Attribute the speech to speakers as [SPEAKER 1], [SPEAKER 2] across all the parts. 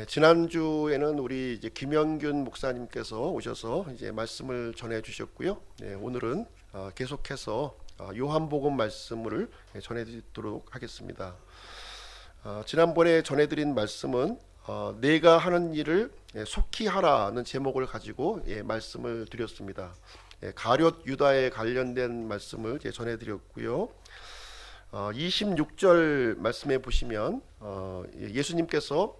[SPEAKER 1] 지난주에는 우리 이제 김영균 목사님께서 오셔서 이제 말씀을 전해 주셨고요. 오늘은 계속해서 요한복음 말씀을 전해 드리도록 하겠습니다. 지난번에 전해 드린 말씀은 내가 하는 일을 속히 하라는 제목을 가지고 말씀을 드렸습니다. 가룟 유다에 관련된 말씀을 전해 드렸고요. 26절 말씀에 보시면 예수님께서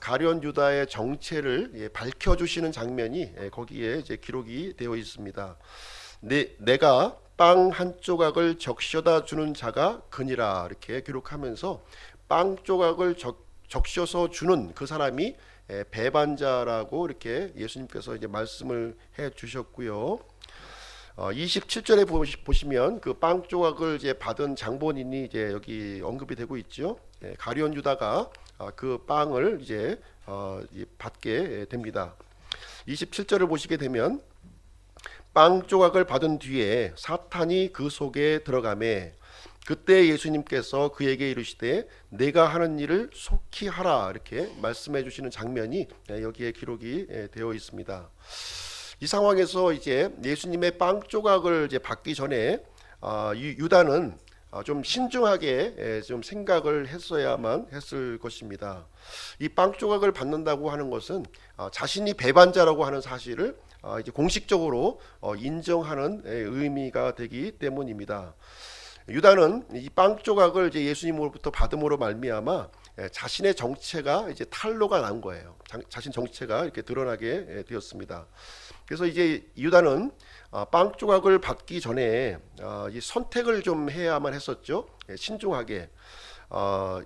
[SPEAKER 1] 가룟 유다의 정체를 밝혀주시는 장면이 거기에 이제 기록이 되어 있습니다. 내가 빵 한 조각을 적셔다 주는 자가 그니라, 이렇게 기록하면서 빵 조각을 적셔서 주는 그 사람이 배반자라고 이렇게 예수님께서 이제 말씀을 해 주셨고요. 27절에 보시면 그 빵 조각을 이제 받은 장본인이 이제 여기 언급이 되고 있죠. 가룟 유다가 그 빵을 이제 받게 됩니다. 27절을 보시게 되면 빵 조각을 받은 뒤에 사탄이 그 속에 들어가매 그때 예수님께서 그에게 이르시되 내가 하는 일을 속히 하라, 이렇게 말씀해 주시는 장면이 여기에 기록이 되어 있습니다. 이 상황에서 이제 예수님의 빵 조각을 이제 받기 전에 유다는 좀 신중하게 좀 생각을 했어야만 했을 것입니다. 이 빵 조각을 받는다고 하는 것은 자신이 배반자라고 하는 사실을 이제 공식적으로 인정하는 의미가 되기 때문입니다. 유다는 이 빵 조각을 이제 예수님으로부터 받음으로 말미암아 자신의 정체가 이제 탄로가 난 거예요. 자신 정체가 이렇게 드러나게 되었습니다. 그래서 이제 유다는 빵 조각을 받기 전에 이 선택을 좀 해야만 했었죠. 신중하게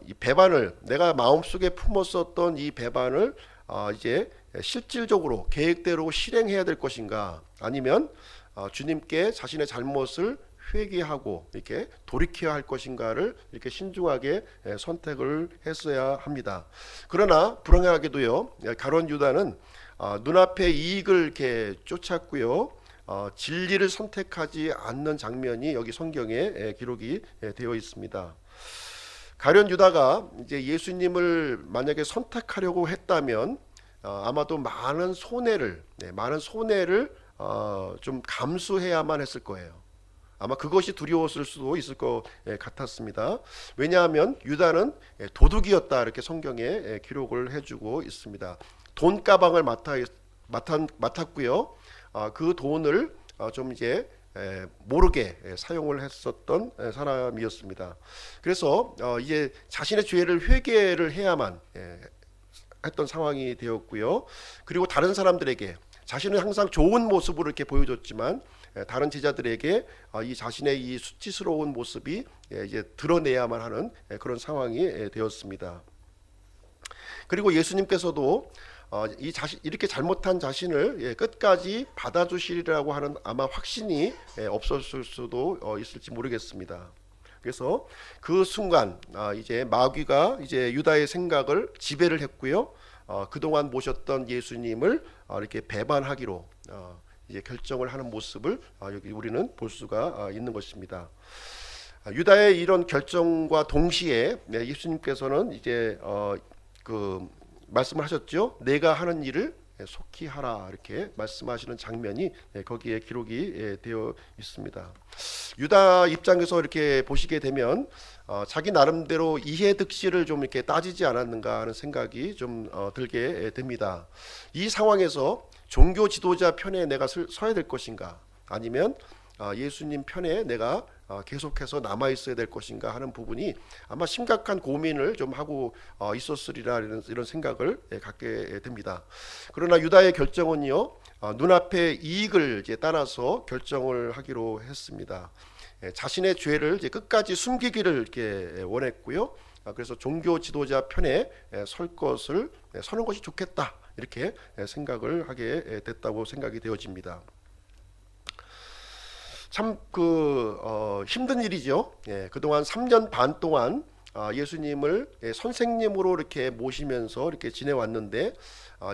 [SPEAKER 1] 이 배반을, 내가 마음속에 품었었던 이 배반을 이제 실질적으로 계획대로 실행해야 될 것인가, 아니면 주님께 자신의 잘못을 회개하고 이렇게 돌이켜야 할 것인가를 이렇게 신중하게 선택을 했어야 합니다. 그러나 불행하게도요, 가룟 유다는 눈앞의 이익을 이렇게 쫓았고요, 진리를 선택하지 않는 장면이 여기 성경에 기록이 되어 있습니다. 가룟 유다가 이제 예수님을 만약에 선택하려고 했다면 아마도 많은 손해를 좀 감수해야만 했을 거예요. 아마 그것이 두려웠을 수도 있을 것 같았습니다. 왜냐하면 유다는 도둑이었다, 이렇게 성경에 기록을 해주고 있습니다. 돈 가방을 맡았고요. 그 돈을 좀 이제 모르게 사용을 했었던 사람이었습니다. 그래서 이제 자신의 죄를 회개를 해야만 했던 상황이 되었고요. 그리고 다른 사람들에게 자신은 항상 좋은 모습으로 이렇게 보여줬지만 다른 제자들에게 이 자신의 이 수치스러운 모습이 이제 드러내야만 하는 그런 상황이 되었습니다. 그리고 예수님께서도 이렇게 잘못한 자신을 끝까지 받아주시리라고 하는 아마 확신이 없었을 수도 있을지 모르겠습니다. 그래서 그 순간 이제 마귀가 이제 유다의 생각을 지배를 했고요. 그동안 모셨던 예수님을 이렇게 배반하기로 이제 결정을 하는 모습을 여기 우리는 볼 수가 있는 것입니다. 유다의 이런 결정과 동시에 예수님께서는 이제 그 말씀을 하셨죠. 내가 하는 일을 속히 하라, 이렇게 말씀하시는 장면이 거기에 기록이 되어 있습니다. 유다 입장에서 이렇게 보시게 되면 자기 나름대로 이해득실을 좀 이렇게 따지지 않았는가 하는 생각이 좀 들게 됩니다. 이 상황에서 종교 지도자 편에 내가 서야 될 것인가, 아니면 예수님 편에 내가 계속해서 남아 있어야 될 것인가 하는 부분이 아마 심각한 고민을 좀 하고 있었으리라, 이런 생각을 갖게 됩니다. 그러나 유다의 결정은요, 눈앞의 이익을 이제 따라서 결정을 하기로 했습니다. 자신의 죄를 이제 끝까지 숨기기를 이렇게 원했고요. 그래서 종교 지도자 편에 서는 것이 좋겠다, 이렇게 생각을 하게 됐다고 생각이 되어집니다. 참 힘든 일이죠. 그동안 3년 반 동안 예수님을 선생님으로 이렇게 모시면서 이렇게 지내왔는데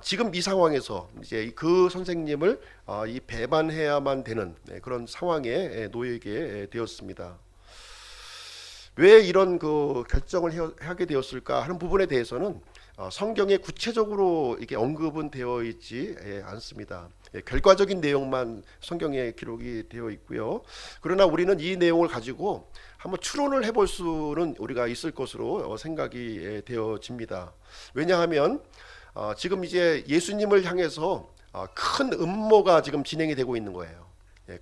[SPEAKER 1] 지금 이 상황에서 이제 그 선생님을 이 배반해야만 되는 그런 상황에 놓이게 되었습니다. 왜 이런 그 결정을 하게 되었을까 하는 부분에 대해서는 성경에 구체적으로 이게 언급은 되어 있지 않습니다. 결과적인 내용만 성경에 기록이 되어 있고요. 그러나 우리는 이 내용을 가지고 한번 추론을 해볼 수는 우리가 있을 것으로 생각이 되어집니다. 왜냐하면 지금 이제 예수님을 향해서 큰 음모가 지금 진행이 되고 있는 거예요.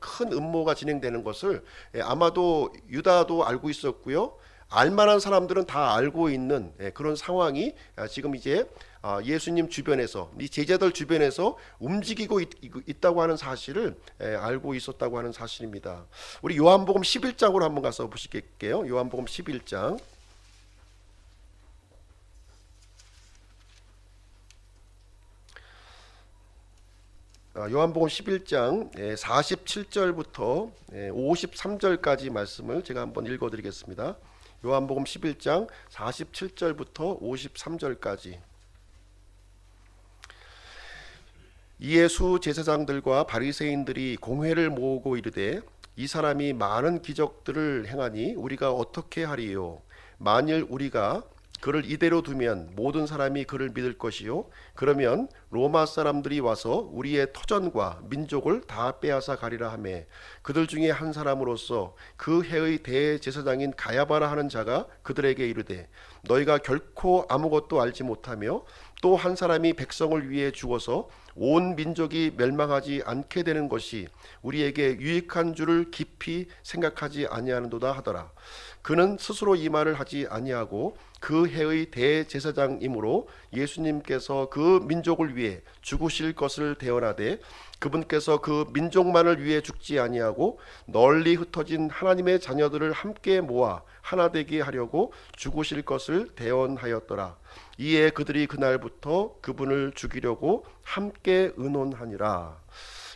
[SPEAKER 1] 큰 음모가 진행되는 것을 아마도 유다도 알고 있었고요. 알만한 사람들은 다 알고 있는 그런 상황이 지금 이제 예수님 주변에서, 이 제자들 주변에서 움직이고 있다고 하는 사실을 알고 있었다고 하는 사실입니다. 우리 요한복음 11장으로 한번 가서 보실게요. 요한복음 11장. 요한복음 11장 47절부터 53절까지 말씀을 제가 한번 읽어드리겠습니다. 요한복음 11장 47절부터 53절까지. 이에 수 제사장들과 바리새인들이 공회를 모으고 이르되 이 사람이 많은 기적들을 행하니 우리가 어떻게 하리요? 만일 우리가 그를 이대로 두면 모든 사람이 그를 믿을 것이요, 그러면 로마 사람들이 와서 우리의 터전과 민족을 다 빼앗아 가리라 하매 그들 중에 한 사람으로서 그 해의 대제사장인 가야바라 하는 자가 그들에게 이르되 너희가 결코 아무것도 알지 못하며 또 한 사람이 백성을 위해 죽어서 온 민족이 멸망하지 않게 되는 것이 우리에게 유익한 줄을 깊이 생각하지 아니하는도다 하더라. 그는 스스로 이 말을 하지 아니하고 그 해의 대제사장이므로 예수님께서 그 민족을 위해 죽으실 것을 대언하되 그분께서 그 민족만을 위해 죽지 아니하고 널리 흩어진 하나님의 자녀들을 함께 모아 하나 되게 하려고 죽으실 것을 대언하였더라. 이에 그들이 그날부터 그분을 죽이려고 함께 의논하니라.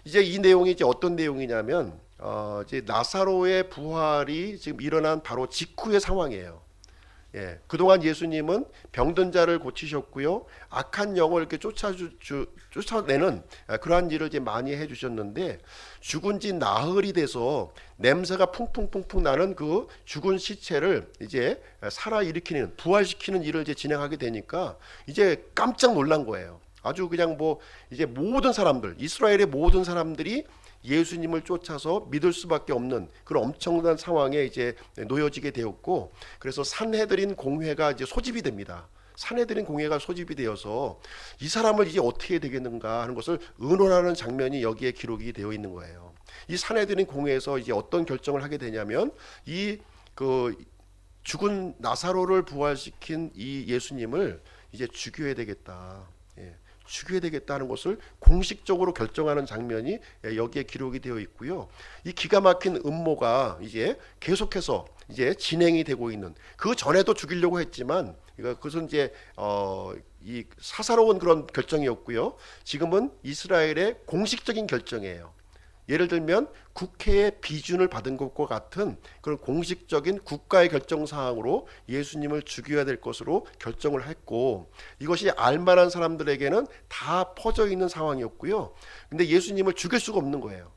[SPEAKER 1] 이제 이 내용이 이제 어떤 내용이냐면 이제 나사로의 부활이 지금 일어난 바로 직후의 상황이에요. 그동안 예수님은 병든 자를 고치셨고요, 악한 영을 이렇게 쫓아내는 그러한 일을 이제 많이 해주셨는데, 죽은 지 나흘이 돼서 냄새가 풍풍풍풍 나는 그 죽은 시체를 이제 살아일으키는, 부활시키는 일을 이제 진행하게 되니까 이제 깜짝 놀란 거예요. 아주 그냥 뭐 이제 모든 사람들, 이스라엘의 모든 사람들이 예수님을 쫓아서 믿을 수밖에 없는 그런 엄청난 상황에 이제 놓여지게 되었고, 그래서 산헤드린 공회가 이제 소집이 됩니다. 산헤드린 공회가 소집이 되어서 이 사람을 이제 어떻게 되겠는가 하는 것을 의논하는 장면이 여기에 기록이 되어 있는 거예요. 이 산헤드린 공회에서 이제 어떤 결정을 하게 되냐면, 이 그 죽은 나사로를 부활시킨 이 예수님을 이제 죽여야 되겠다. 죽여야 되겠다는 것을 공식적으로 결정하는 장면이 여기에 기록이 되어 있고요. 이 기가 막힌 음모가 이제 계속해서 이제 진행이 되고 있는, 그 전에도 죽이려고 했지만 그것은 이제 이 사사로운 그런 결정이었고요. 지금은 이스라엘의 공식적인 결정이에요. 예를 들면 국회의 비준을 받은 것과 같은 그런 공식적인 국가의 결정 사항으로 예수님을 죽여야 될 것으로 결정을 했고, 이것이 알만한 사람들에게는 다 퍼져 있는 상황이었고요. 근데 예수님을 죽일 수가 없는 거예요.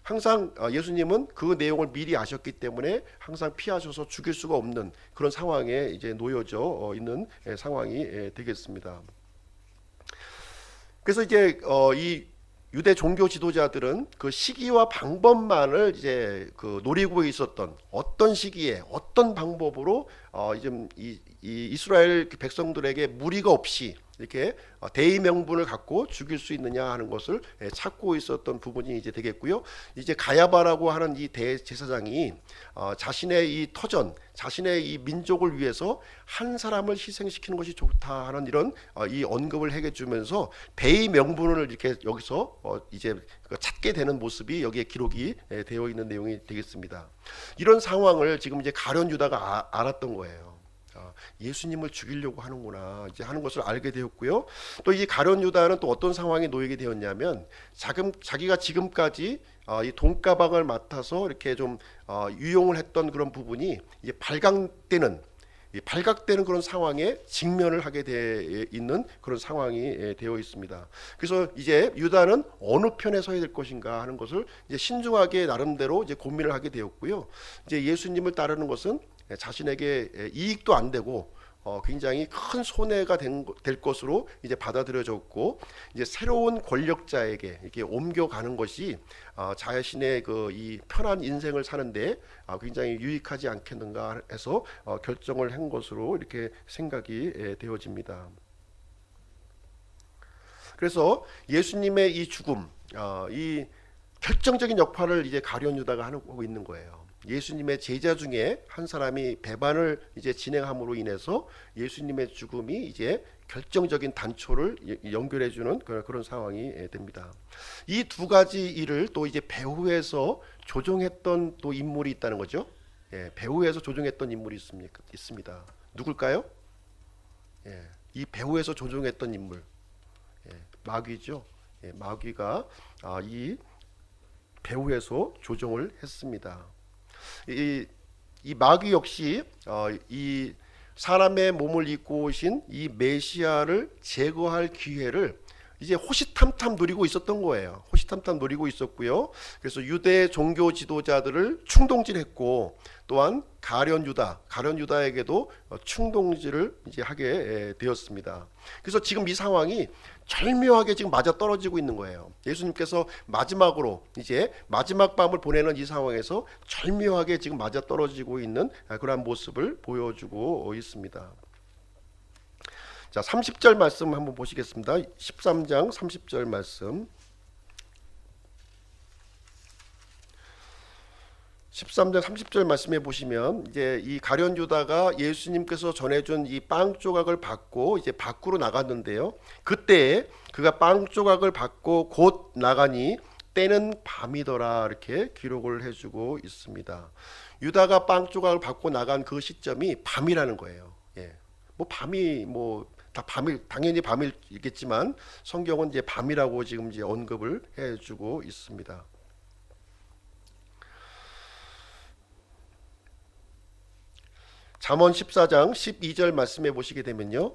[SPEAKER 1] 항상 예수님은 그 내용을 미리 아셨기 때문에 항상 피하셔서 죽일 수가 없는 그런 상황에 이제 놓여져 있는 상황이 되겠습니다. 그래서 이제 이 유대 종교 지도자들은 그 시기와 방법만을 이제 그 노리고 있었던, 어떤 시기에 어떤 방법으로 이 이스라엘 백성들에게 무리가 없이 이렇게 대의 명분을 갖고 죽일 수 있느냐 하는 것을 찾고 있었던 부분이 이제 되겠고요. 이제 가야바라고 하는 이 대제사장이 자신의 이 터전, 자신의 이 민족을 위해서 한 사람을 희생시키는 것이 좋다 하는 이런 이 언급을 해주면서 대의 명분을 이렇게 여기서 이제 찾게 되는 모습이 여기에 기록이 되어 있는 내용이 되겠습니다. 이런 상황을 지금 이제 가룟 유다가 알았던 거예요. 예수님을 죽이려고 하는구나 이제 하는 것을 알게 되었고요. 또 이 가룟 유다는 또 어떤 상황에 놓이게 되었냐면, 자기가 지금까지 이 돈가방을 맡아서 이렇게 좀 유용을 했던 그런 부분이 이제 발각되는 그런 상황에 직면을 하게 돼 있는 그런 상황이 되어 있습니다. 그래서 이제 유다는 어느 편에 서야 될 것인가 하는 것을 이제 신중하게 나름대로 이제 고민을 하게 되었고요. 이제 예수님을 따르는 것은 자신에게 이익도 안 되고 굉장히 큰 손해가 될 것으로 이제 받아들여졌고, 이제 새로운 권력자에게 이렇게 옮겨가는 것이 자신의 그 이 편한 인생을 사는데 굉장히 유익하지 않겠는가 해서 결정을 한 것으로 이렇게 생각이 되어집니다. 그래서 예수님의 이 죽음, 이 결정적인 역할을 이제 가룟 유다가 하고 있는 거예요. 예수님의 제자 중에 한 사람이 배반을 이제 진행함으로 인해서 예수님의 죽음이 이제 결정적인 단초를 연결해주는 그런 상황이 됩니다. 이 두 가지 일을 또 이제 배후에서 조종했던 또 인물이 있다는 거죠. 배후에서 조종했던 인물이 있습니다. 누굴까요? 이 배후에서 조종했던 인물, 마귀죠. 마귀가 이 배후에서 조종을 했습니다. 이 마귀 역시 이 사람의 몸을 입고 오신 이 메시아를 제거할 기회를 이제 호시탐탐 누리고 있었던 거예요. 호시탐탐 누리고 있었고요. 그래서 유대 종교 지도자들을 충동질했고, 또한 가룟 유다에게도 충동질을 이제 하게 되었습니다. 그래서 지금 이 상황이 절묘하게 지금 맞아 떨어지고 있는 거예요. 예수님께서 마지막으로 이제 마지막 밤을 보내는 이 상황에서 절묘하게 지금 맞아 떨어지고 있는 그러한 모습을 보여주고 있습니다. 자, 30절 말씀 한번 보시겠습니다. 13장 30절 말씀. 13장 30절 말씀에 보시면 이제 이 가룟 유다가 예수님께서 전해준 이 빵 조각을 받고 이제 밖으로 나갔는데요. 그때 그가 빵 조각을 받고 곧 나가니 때는 밤이더라, 이렇게 기록을 해주고 있습니다. 유다가 빵 조각을 받고 나간 그 시점이 밤이라는 거예요. 뭐 밤이 다 밤일, 당연히 밤이겠지만 성경은 이제 밤이라고 지금 이제 언급을 해주고 있습니다. 잠언 14장 12절 말씀해 보시게 되면요,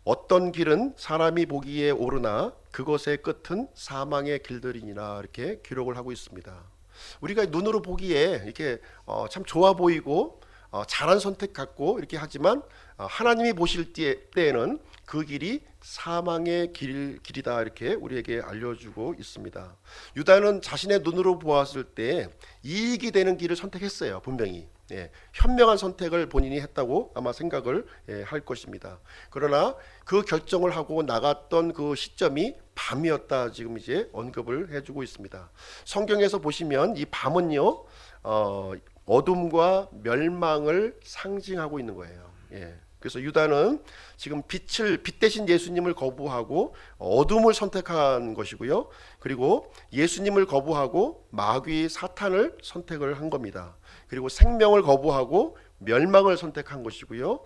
[SPEAKER 1] 어떤 길은 사람이 보기에 오르나 그것의 끝은 사망의 길들이니라, 이렇게 기록을 하고 있습니다. 우리가 눈으로 보기에 이렇게 참 좋아 보이고 잘한 선택 같고 이렇게 하지만 하나님이 보실 때에는 그 길이 사망의 길이다, 이렇게 우리에게 알려주고 있습니다. 유다는 자신의 눈으로 보았을 때 이익이 되는 길을 선택했어요. 분명히 현명한 선택을 본인이 했다고 아마 생각을 할 것입니다. 그러나 그 결정을 하고 나갔던 그 시점이 밤이었다, 지금 이제 언급을 해주고 있습니다. 성경에서 보시면 이 밤은요, 어둠과 멸망을 상징하고 있는 거예요. 그래서 유다는 지금 빛 대신 예수님을 거부하고 어둠을 선택한 것이고요. 그리고 예수님을 거부하고 마귀 사탄을 선택을 한 겁니다. 그리고 생명을 거부하고 멸망을 선택한 것이고요.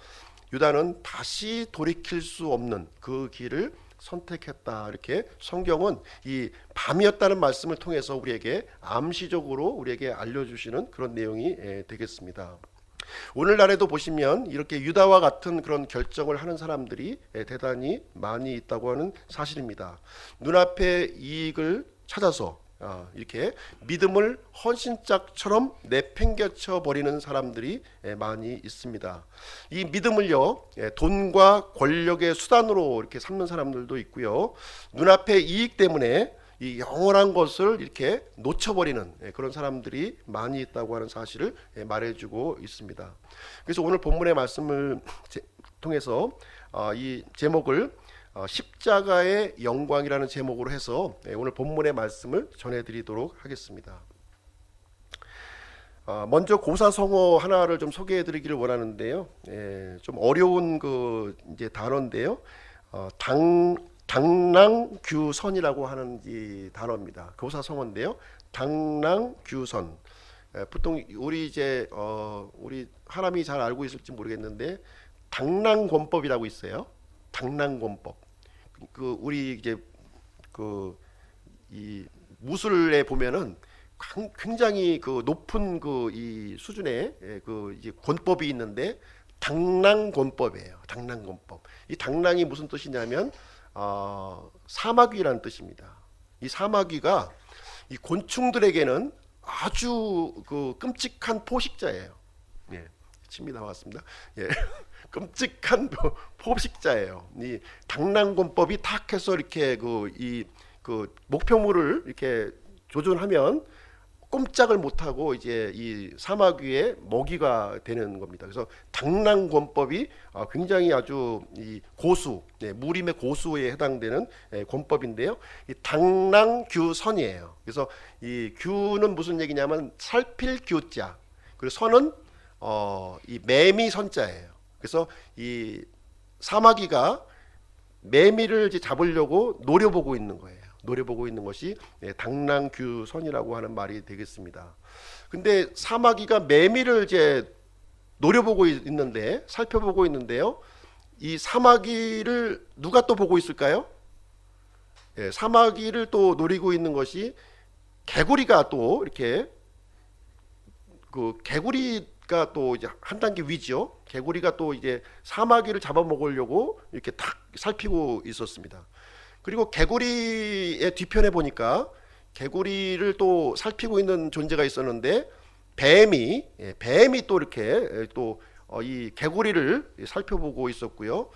[SPEAKER 1] 유다는 다시 돌이킬 수 없는 그 길을 선택했다, 이렇게 성경은 이 밤이었다는 말씀을 통해서 우리에게 암시적으로 우리에게 알려주시는 그런 내용이 되겠습니다. 오늘날에도 보시면 이렇게 유다와 같은 그런 결정을 하는 사람들이 대단히 많이 있다고 하는 사실입니다. 눈앞의 이익을 찾아서 이렇게 믿음을 헌신짝처럼 내팽개쳐 버리는 사람들이 많이 있습니다. 이 믿음을요, 돈과 권력의 수단으로 이렇게 삼는 사람들도 있고요. 눈앞의 이익 때문에 이 영원한 것을 이렇게 놓쳐버리는 그런 사람들이 많이 있다고 하는 사실을 말해주고 있습니다. 그래서 오늘 본문의 말씀을 통해서 이 제목을 십자가의 영광이라는 제목으로 해서 오늘 본문의 말씀을 전해드리도록 하겠습니다. 먼저 고사성어 하나를 좀 소개해드리기를 원하는데요. 좀 어려운 그 이제 단어인데요. 당랑규선이라고 하는 이 단어입니다. 고사성어인데요. 당랑규선. 보통 우리 이제 우리 하람이 잘 알고 있을지 모르겠는데 당랑권법이라고 있어요. 당랑권법. 그 우리 이제 그 이 무술에 보면은 굉장히 그 높은 그 이 수준의 그 이제 권법이 있는데 당랑권법이에요. 당랑권법. 이 당랑이 무슨 뜻이냐면 사마귀라는 뜻입니다. 이 사마귀가 이 곤충들에게는 아주 그 끔찍한 포식자예요. 침이 나왔습니다. 예. 끔찍한 포식자예요. 이 당랑권법이 탁 해서 이렇게 그 목표물을 이렇게 조준하면 꼼짝을 못하고 이제 이 사막 위에 먹이가 되는 겁니다. 그래서 당랑권법이 굉장히 아주 이 고수, 무림의 고수에 해당되는 권법인데요. 이 당랑규선이에요. 그래서 이 규는 무슨 얘기냐면 살필 규자, 그리고 선은 이 매미 선자예요. 그래서 이 사마귀가 매미를 이제 잡으려고 노려보고 있는 거예요. 노려보고 있는 것이 당랑규선이라고 하는 말이 되겠습니다. 근데 사마귀가 매미를 이제 노려보고 있는데, 살펴보고 있는데요. 이 사마귀를 누가 또 보고 있을까요? 사마귀를 또 노리고 있는 것이 개구리가 또 이렇게, 그 개구리가 또 이제 한 단계 위죠. 개구리가 또 이제 사마귀를 잡아먹으려고 이렇게 탁 살피고 있었습니다. 그리고 개구리의 뒤편에 보니까 개구리를 또 살피고 있는 존재가 있었는데, 뱀이 또 이렇게 또 이 개구리를 살펴보고 있었고요.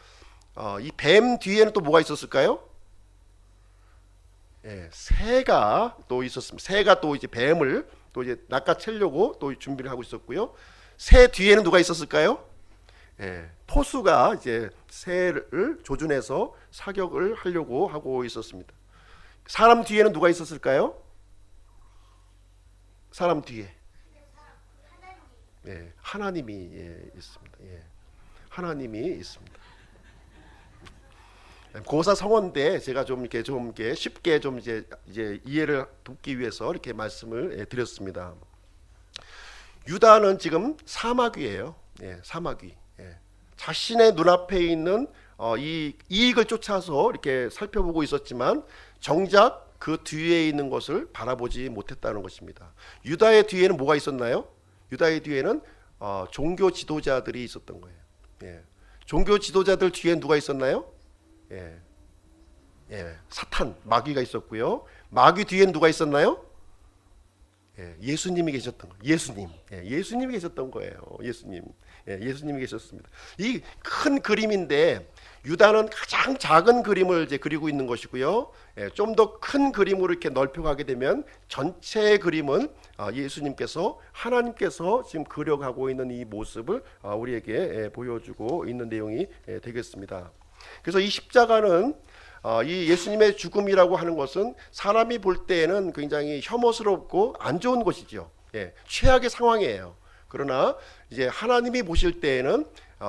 [SPEAKER 1] 이 뱀 뒤에는 또 뭐가 있었을까요? 새가 또 있었습니다. 새가 또 이제 뱀을 또 이제 낚아채려고 또 준비를 하고 있었고요. 새 뒤에는 누가 있었을까요? 포수가 이제 새를 조준해서 사격을 하려고 하고 있었습니다. 사람 뒤에는 누가 있었을까요? 사람 뒤에 하나님이 있습니다. 하나님이 있습니다. 고사성어인데 제가 좀 이렇게 쉽게 좀 이제 이해를 돕기 위해서 이렇게 말씀을 드렸습니다. 유다는 지금 사마귀예요. 사마귀. 자신의 눈앞에 있는 이 이익을 쫓아서 이렇게 살펴보고 있었지만 정작 그 뒤에 있는 것을 바라보지 못했다는 것입니다. 유다의 뒤에는 뭐가 있었나요? 유다의 뒤에는 종교 지도자들이 있었던 거예요. 종교 지도자들 뒤에 누가 있었나요? 사탄, 마귀가 있었고요. 마귀 뒤에는 누가 있었나요? 예수님이 계셨던 거예요. 예수님이 계셨던 거예요. 예수님이 계셨습니다. 이 큰 그림인데 유다는 가장 작은 그림을 이제 그리고 있는 것이고요. 좀 더 큰 그림으로 이렇게 넓혀가게 되면 전체의 그림은 예수님께서, 하나님께서 지금 그려가고 있는 이 모습을 우리에게 보여주고 있는 내용이 되겠습니다. 그래서 이 십자가는 이 예수님의 죽음이라고 하는 것은 사람이 볼 때에는 굉장히 혐오스럽고 안 좋은 것이죠. 최악의 상황이에요. 그러나 이제 하나님이 보실 때에는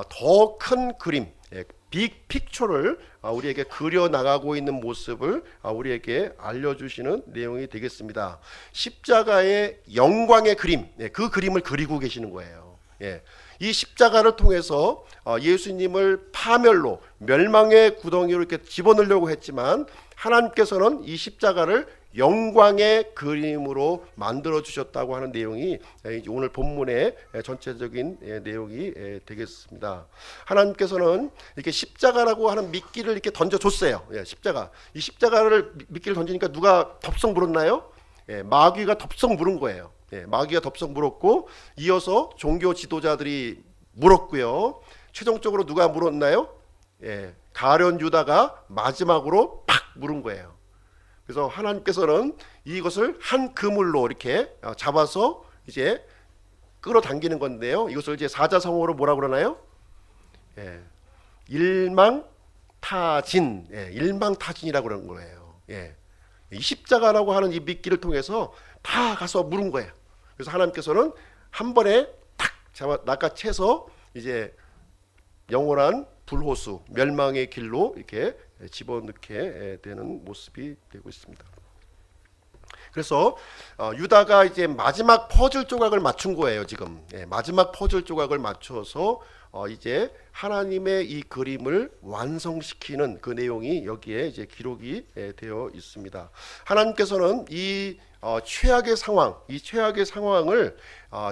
[SPEAKER 1] 더 큰 그림, 빅 픽처를 우리에게 그려 나가고 있는 모습을 우리에게 알려주시는 내용이 되겠습니다. 십자가의 영광의 그림, 그 그림을 그리고 계시는 거예요. 이 십자가를 통해서 예수님을 파멸로, 멸망의 구덩이로 이렇게 집어넣으려고 했지만 하나님께서는 이 십자가를 영광의 그림으로 만들어 주셨다고 하는 내용이 오늘 본문의 전체적인 내용이 되겠습니다. 하나님께서는 이렇게 십자가라고 하는 미끼를 이렇게 던져 줬어요. 십자가. 이 십자가를 미끼를 던지니까 누가 덥석 물었나요? 마귀가 덥석 물은 거예요. 마귀가 덥석 물었고, 이어서 종교 지도자들이 물었고요. 최종적으로 누가 물었나요? 가룟 유다가 마지막으로 팍 물은 거예요. 그래서 하나님께서는 이것을 한 그물로 이렇게 잡아서 이제 끌어당기는 건데요. 이것을 이제 사자성어로 뭐라 그러나요? 일망타진, 일망타진이라고 그러는 거예요. 이 십자가라고 하는 이 미끼를 통해서 다 가서 물은 거예요. 그래서 하나님께서는 한 번에 탁 잡아 낚아채서 이제 영원한 불호수, 멸망의 길로 이렇게 집어넣게 되는 모습이 되고 있습니다. 그래서 유다가 이제 마지막 퍼즐 조각을 맞춘 거예요. 지금 마지막 퍼즐 조각을 맞춰서 이제 하나님의 이 그림을 완성시키는 그 내용이 여기에 이제 기록이 되어 있습니다. 하나님께서는 이 최악의 상황, 이 최악의 상황을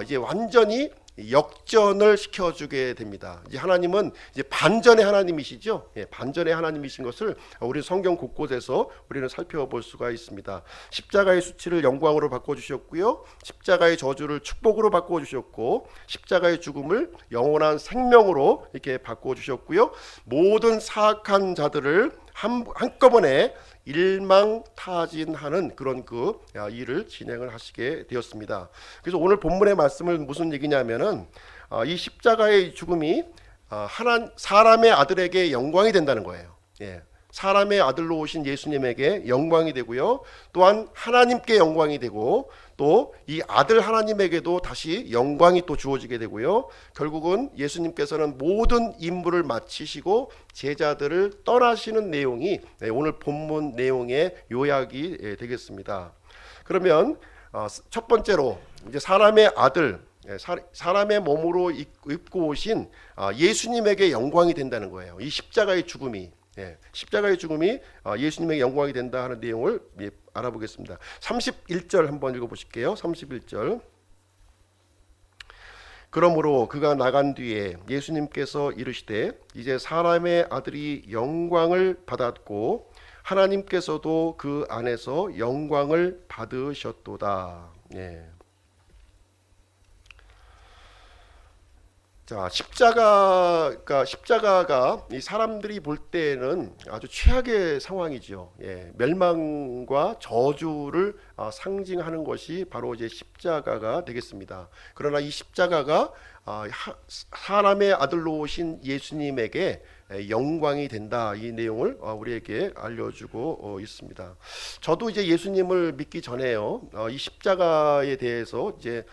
[SPEAKER 1] 이제 완전히 역전을 시켜주게 됩니다. 이제 하나님은 이제 반전의 하나님이시죠. 예, 반전의 하나님이신 것을 우리 성경 곳곳에서 우리는 살펴볼 수가 있습니다. 십자가의 수치를 영광으로 바꿔주셨고요, 십자가의 저주를 축복으로 바꿔주셨고, 십자가의 죽음을 영원한 생명으로 이렇게 바꿔주셨고요, 모든 사악한 자들을 한꺼번에 일망타진하는 그런 그 일을 진행을 하시게 되었습니다. 그래서 오늘 본문의 말씀은 무슨 얘기냐면은 이 십자가의 죽음이 사람의 아들에게 영광이 된다는 거예요. 예. 사람의 아들로 오신 예수님에게 영광이 되고요, 또한 하나님께 영광이 되고, 또 이 아들 하나님에게도 다시 영광이 또 주어지게 되고요, 결국은 예수님께서는 모든 임무를 마치시고 제자들을 떠나시는 내용이 오늘 본문 내용의 요약이 되겠습니다. 그러면 첫 번째로 이제 사람의 아들, 사람의 몸으로 입고 오신 예수님에게 영광이 된다는 거예요. 이 십자가의 죽음이, 십자가의 죽음이 예수님에게 영광이 된다 하는 내용을 알아보겠습니다. 31절 한번 읽어보실게요. 31절. 그러므로 그가 나간 뒤에 예수님께서 이르시되 이제 사람의 아들이 영광을 받았고 하나님께서도 그 안에서 영광을 받으셨도다. 예. 자, 십자가가 이 사람들이 볼 때는 아주 최악의 상황이죠. 예, 멸망과 저주를 상징하는 것이 바로 이제 십자가가 되겠습니다. 그러나 이 십자가가 사람의 아들로 오신 예수님에게 영광이 된다, 이 내용을 우리에게 알려주고 있습니다. 저도 이제 예수님을 믿기 전에요, 이 십자가에 대해서 이제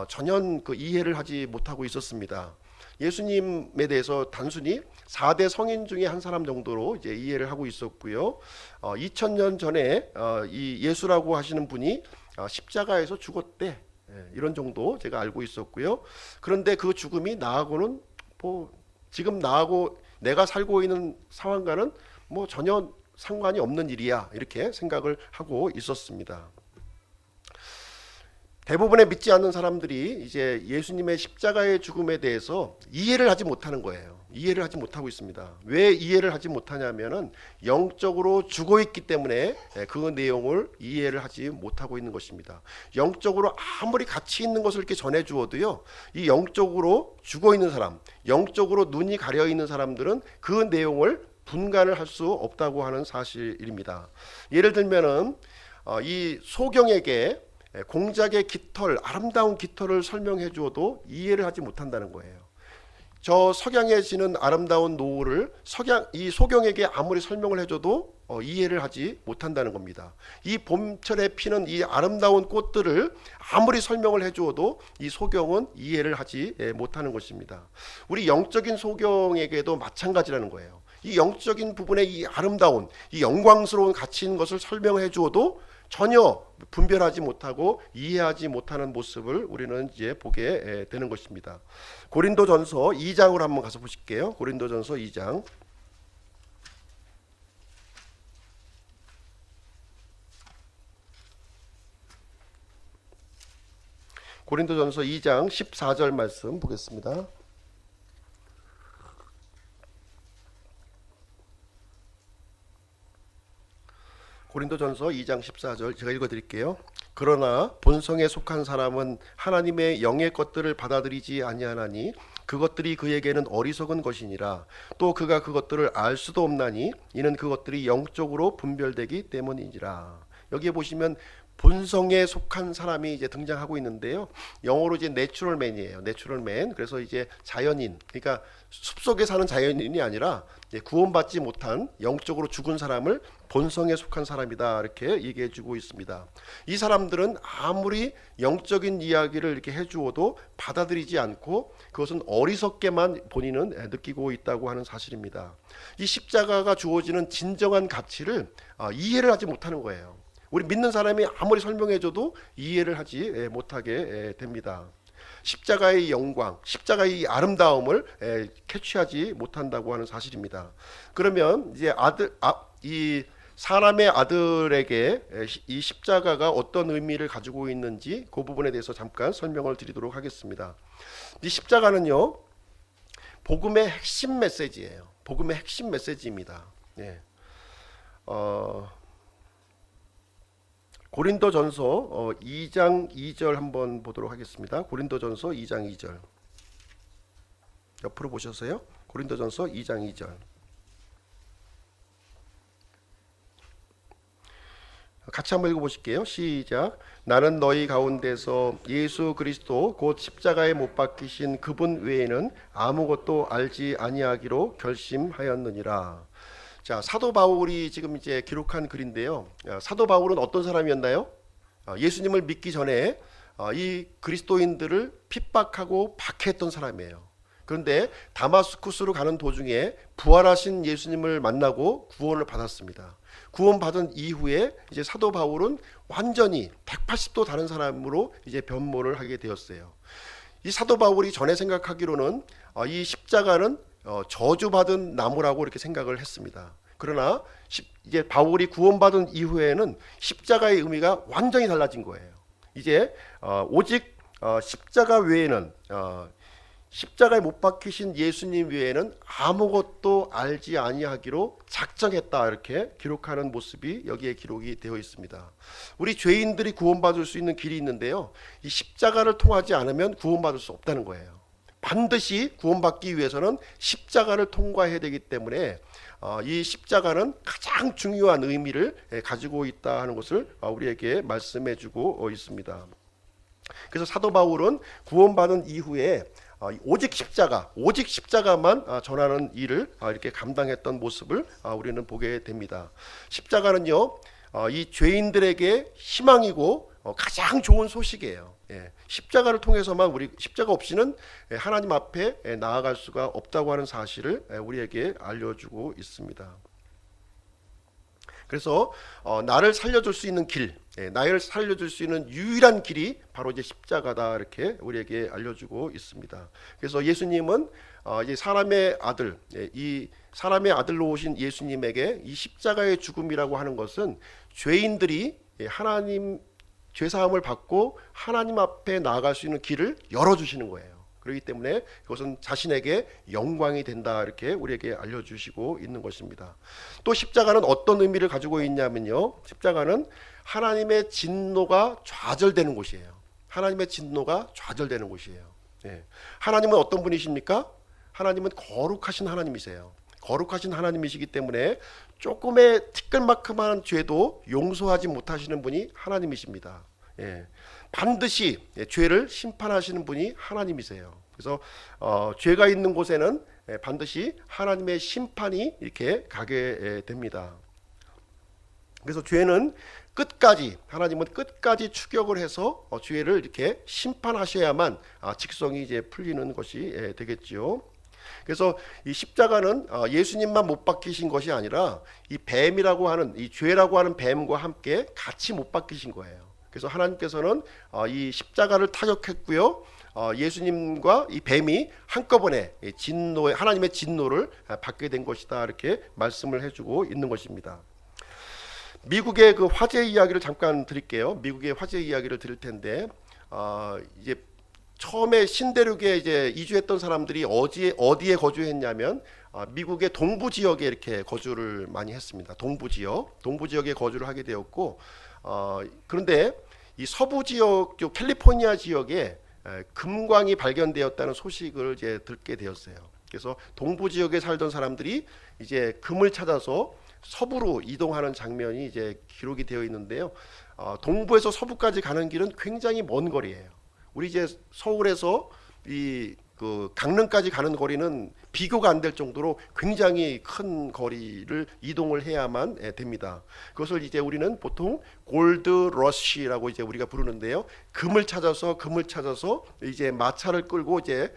[SPEAKER 1] 전혀 그 이해를 하지 못하고 있었습니다. 예수님에 대해서 단순히 4대 성인 중에 한 사람 정도로 이제 이해를 하고 있었고요. 2000년 전에 이 예수라고 하시는 분이 십자가에서 죽었대, 이런 정도 제가 알고 있었고요. 그런데 그 죽음이 나하고는 지금 나하고 내가 살고 있는 상황과는 전혀 상관이 없는 일이야, 이렇게 생각을 하고 있었습니다. 대부분의 믿지 않는 사람들이 이제 예수님의 십자가의 죽음에 대해서 이해를 하지 못하는 거예요. 이해를 하지 못하고 있습니다. 왜 이해를 하지 못하냐면은 영적으로 죽어 있기 때문에 그 내용을 이해를 하지 못하고 있는 것입니다. 영적으로 아무리 가치 있는 것을 이렇게 전해 주어도요, 이 영적으로 죽어 있는 사람, 영적으로 눈이 가려 있는 사람들은 그 내용을 분간을 할 수 없다고 하는 사실입니다. 예를 들면은 이 소경에게 공작의 깃털, 아름다운 깃털을 설명해 주어도 이해를 하지 못한다는 거예요. 저 석양에 지는 아름다운 노을을 이 소경에게 아무리 설명을 해줘도 이해를 하지 못한다는 겁니다. 이 봄철에 피는 이 아름다운 꽃들을 아무리 설명을 해주어도 이 소경은 이해를 하지 못하는 것입니다. 우리 영적인 소경에게도 마찬가지라는 거예요. 이 영적인 부분의 이 아름다운, 이 영광스러운 가치 있는 것을 설명해 주어도 전혀 분별하지 못하고 이해하지 못하는 모습을 우리는 이제 보게 되는 것입니다. 고린도전서 2장으로 한번 가서 보실게요. 고린도전서 2장. 고린도전서 2장 14절 말씀 보겠습니다. 고린도전서 2장 14절 제가 읽어드릴게요. 그러나 본성에 속한 사람은 하나님의 영의 것들을 받아들이지 아니하나니 그것들이 그에게는 어리석은 것이니라. 또 그가 그것들을 알 수도 없나니 이는 그것들이 영적으로 분별되기 때문이니라. 여기에 보시면 본성에 속한 사람이 이제 등장하고 있는데요. 영어로 이제 내추럴맨이에요. 내추럴맨. 그래서 이제 자연인, 그러니까 숲속에 사는 자연인이 아니라 구원받지 못한 영적으로 죽은 사람을 본성에 속한 사람이다, 이렇게 얘기해주고 있습니다. 이 사람들은 아무리 영적인 이야기를 이렇게 해주어도 받아들이지 않고 그것은 어리석게만 본인은 느끼고 있다고 하는 사실입니다. 이 십자가가 주어지는 진정한 가치를 이해를 하지 못하는 거예요. 우리 믿는 사람이 아무리 설명해줘도 이해를 하지 못하게 됩니다. 십자가의 영광, 십자가의 아름다움을 캐치하지 못한다고 하는 사실입니다. 그러면 이제 이 사람의 아들에게 이 십자가가 어떤 의미를 가지고 있는지 그 부분에 대해서 잠깐 설명을 드리도록 하겠습니다. 이 십자가는요, 복음의 핵심 메시지예요. 복음의 핵심 메시지입니다. 예. 고린도전서 2장 2절 한번 보도록 하겠습니다. 고린도전서 2장 2절. 옆으로 보셨어요? 고린도전서 2장 2절. 같이 한번 읽어보실게요. 시작. 나는 너희 가운데서 예수 그리스도 곧 십자가에 못 박히신 그분 외에는 아무것도 알지 아니하기로 결심하였느니라. 자, 사도 바울이 지금 이제 기록한 글인데요. 사도 바울은 어떤 사람이었나요? 예수님을 믿기 전에 이 그리스도인들을 핍박하고 박해했던 사람이에요. 그런데 다마스쿠스로 가는 도중에 부활하신 예수님을 만나고 구원을 받았습니다. 구원받은 이후에 이제 사도 바울은 완전히 180도 다른 사람으로 이제 변모를 하게 되었어요. 이 사도 바울이 전에 생각하기로는 이 십자가는 저주받은 나무라고 이렇게 생각을 했습니다. 그러나 이제 바울이 구원받은 이후에는 십자가의 의미가 완전히 달라진 거예요. 이제 오직 십자가 외에는 십자가에 못 박히신 예수님 외에는 아무것도 알지 아니하기로 작정했다, 이렇게 기록하는 모습이 여기에 기록이 되어 있습니다. 우리 죄인들이 구원받을 수 있는 길이 있는데요, 이 십자가를 통하지 않으면 구원받을 수 없다는 거예요. 반드시 구원받기 위해서는 십자가를 통과해야 되기 때문에 이 십자가는 가장 중요한 의미를 가지고 있다 하는 것을 우리에게 말씀해 주고 있습니다. 그래서 사도 바울은 구원받은 이후에 오직 십자가만 전하는 일을 이렇게 감당했던 모습을 우리는 보게 됩니다. 십자가는요, 이 죄인들에게 희망이고 가장 좋은 소식이에요. 십자가를 통해서만 십자가 없이는 하나님 앞에 나아갈 수가 없다고 하는 사실을 우리에게 알려주고 있습니다. 그래서 나를 살려줄 수 있는 길, 나를 살려줄 수 있는 유일한 길이 바로 이제 십자가다, 이렇게 우리에게 알려주고 있습니다. 그래서 예수님은 이제 사람의 아들, 이 사람의 아들로 오신 예수님에게 이 십자가의 죽음이라고 하는 것은 죄인들이 하나님 죄사함을 받고 하나님 앞에 나아갈 수 있는 길을 열어주시는 거예요. 그렇기 때문에 그것은 자신에게 영광이 된다, 이렇게 우리에게 알려주시고 있는 것입니다. 또 십자가는 어떤 의미를 가지고 있냐면요, 십자가는 하나님의 진노가 좌절되는 곳이에요. 하나님의 진노가 좌절되는 곳이에요. 하나님은 어떤 분이십니까? 하나님은 거룩하신 하나님이세요. 거룩하신 하나님이시기 때문에 조금의 티끌만큼한 죄도 용서하지 못하시는 분이 하나님이십니다. 반드시 죄를 심판하시는 분이 하나님이세요. 그래서 죄가 있는 곳에는 반드시 하나님의 심판이 이렇게 가게 됩니다. 그래서 죄는 하나님은 끝까지 추격을 해서 죄를 이렇게 심판하셔야만 직성이 이제 풀리는 것이 되겠지요. 그래서 이 십자가는 예수님만 못 박히신 것이 아니라 이 뱀이라고 하는, 이 죄라고 하는 뱀과 함께 같이 못 박히신 거예요. 그래서 하나님께서는 이 십자가를 타격했고요, 예수님과 이 뱀이 한꺼번에 하나님의 진노를 받게 된 것이다, 이렇게 말씀을 해주고 있는 것입니다. 미국의 그 화재 이야기를 잠깐 드릴게요. 미국의 화재 이야기를 드릴 텐데, 이제 처음에 신대륙에 이제 이주했던 사람들이 어디에 거주했냐면 미국의 동부 지역에 이렇게 거주를 많이 했습니다. 동부 지역에 거주를 하게 되었고, 그런데 이 서부 지역, 캘리포니아 지역에 금광이 발견되었다는 소식을 이제 듣게 되었어요. 그래서 동부 지역에 살던 사람들이 이제 금을 찾아서 서부로 이동하는 장면이 이제 기록이 되어 있는데요. 동부에서 서부까지 가는 길은 굉장히 먼 거리예요. 우리 이제 서울에서 그 강릉까지 가는 거리는 비교가 안 될 정도로 굉장히 큰 거리를 이동을 해야만 됩니다. 그것을 이제 우리는 보통 골드 러쉬라고 이제 우리가 부르는데요. 금을 찾아서 이제 마차를 끌고 이제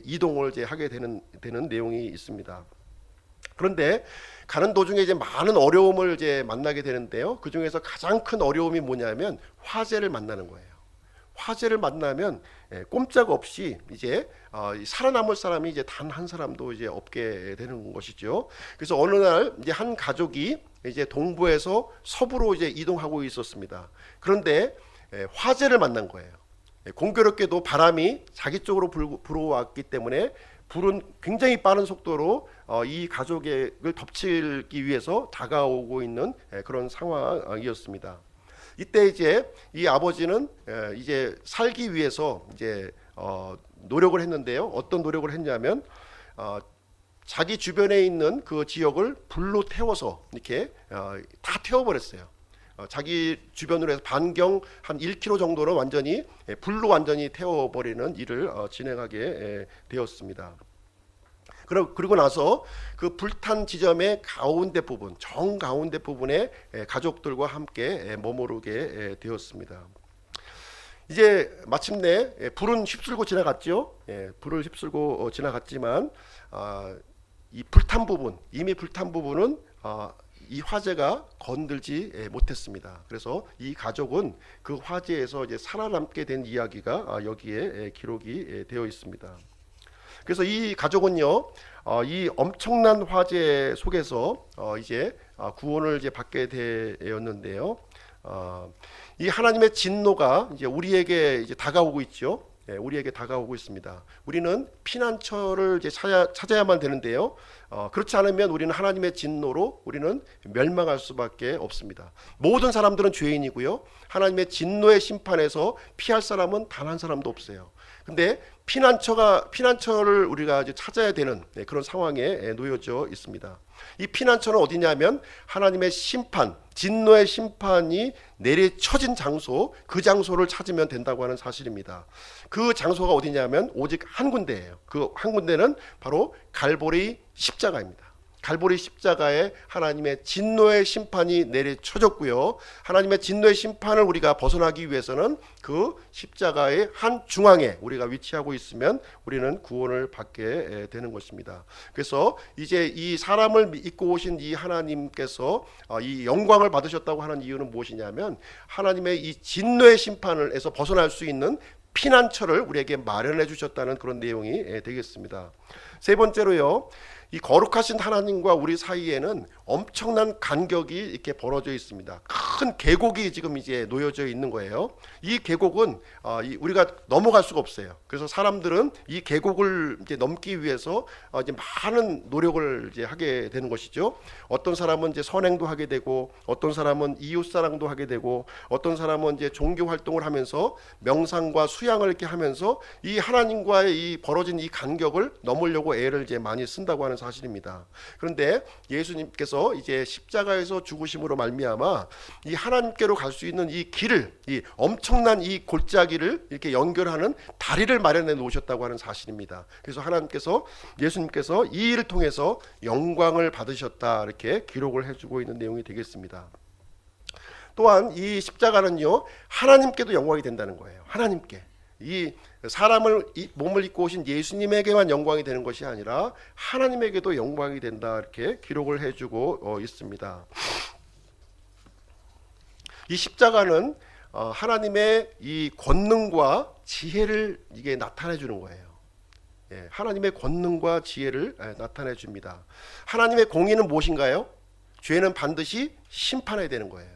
[SPEAKER 1] 이동을 이제 하게 되는 내용이 있습니다. 그런데 가는 도중에 이제 많은 어려움을 이제 만나게 되는데요. 그 중에서 가장 큰 어려움이 뭐냐면 화재를 만나는 거예요. 화재를 만나면 꼼짝없이 이제 살아남을 사람이 이제 단 한 사람도 이제 없게 되는 것이죠. 그래서 어느 날 이제 한 가족이 이제 동부에서 서부로 이제 이동하고 있었습니다. 그런데 화재를 만난 거예요. 공교롭게도 바람이 자기 쪽으로 불어왔기 때문에 불은 굉장히 빠른 속도로 이 가족을 덮치기 위해서 다가오고 있는 그런 상황이었습니다. 이때 이제 이 아버지는 이제 살기 위해서 이제 노력을 했는데요. 어떤 노력을 했냐면 자기 주변에 있는 그 지역을 불로 태워서 이렇게 다 태워버렸어요. 자기 주변으로 해서 반경 한 1km 정도는 완전히 불로 완전히 태워버리는 일을 진행하게 되었습니다. 그리고 나서 그 불탄 지점의 가운데 부분, 정 가운데 부분에 가족들과 함께 머무르게 되었습니다. 이제 마침내 불은 휩쓸고 지나갔죠. 불을 휩쓸고 지나갔지만 이 불탄 부분, 이미 불탄 부분은 이 화재가 건들지 못했습니다. 그래서 이 가족은 그 화재에서 이제 살아남게 된 이야기가 여기에 기록이 되어 있습니다. 그래서 이 가족은요, 이 엄청난 화재 속에서 이제 구원을 이제 받게 되었는데요. 이 하나님의 진노가 이제 우리에게 이제 다가오고 있죠. 우리에게 다가오고 있습니다. 우리는 피난처를 이제 찾아야만 되는데요. 그렇지 않으면 우리는 하나님의 진노로 우리는 멸망할 수밖에 없습니다. 모든 사람들은 죄인이고요. 하나님의 진노의 심판에서 피할 사람은 단 한 사람도 없어요. 근데 피난처를 우리가 이제 찾아야 되는 그런 상황에 놓여져 있습니다. 이 피난처는 어디냐면 하나님의 심판, 진노의 심판이 내리쳐진 장소, 그 장소를 찾으면 된다고 하는 사실입니다. 그 장소가 어디냐면 오직 한 군데예요. 그 한 군데는 바로 갈보리 십자가입니다. 갈보리 십자가에 하나님의 진노의 심판이 내리쳐졌고요. 하나님의 진노의 심판을 우리가 벗어나기 위해서는 그 십자가의 한 중앙에 우리가 위치하고 있으면 우리는 구원을 받게 되는 것입니다. 그래서 이제 이 사람을 믿고 오신 이 하나님께서 이 영광을 받으셨다고 하는 이유는 무엇이냐면 하나님의 이 진노의 심판에서 벗어날 수 있는 피난처를 우리에게 마련해 주셨다는 그런 내용이 되겠습니다. 세 번째로요, 이 거룩하신 하나님과 우리 사이에는 엄청난 간격이 이렇게 벌어져 있습니다. 큰 계곡이 지금 이제 놓여져 있는 거예요. 이 계곡은 우리가 넘어갈 수가 없어요. 그래서 사람들은 이 계곡을 이제 넘기 위해서 이제 많은 노력을 이제 하게 되는 것이죠. 어떤 사람은 이제 선행도 하게 되고, 어떤 사람은 이웃 사랑도 하게 되고, 어떤 사람은 이제 종교 활동을 하면서 명상과 수양을 이렇게 하면서 이 하나님과의 이 벌어진 이 간격을 넘으려고 애를 이제 많이 쓴다고 하는 사실입니다. 그런데 예수님께서 이제 십자가에서 죽으심으로 말미암아 이 하나님께로 갈 수 있는 이 길을, 이 엄청난 이 골짜기를 이렇게 연결하는 다리를 마련해 놓으셨다고 하는 사실입니다. 그래서 하나님께서, 예수님께서 이 일을 통해서 영광을 받으셨다, 이렇게 기록을 해주고 있는 내용이 되겠습니다. 또한 이 십자가는요, 하나님께도 영광이 된다는 거예요. 하나님께. 이 사람을 몸을 입고 오신 예수님에게만 영광이 되는 것이 아니라 하나님에게도 영광이 된다, 이렇게 기록을 해주고 있습니다. 이 십자가는 하나님의 이 권능과 지혜를 이게 나타내 주는 거예요. 하나님의 권능과 지혜를 나타내 줍니다. 하나님의 공의는 무엇인가요? 죄는 반드시 심판해야 되는 거예요.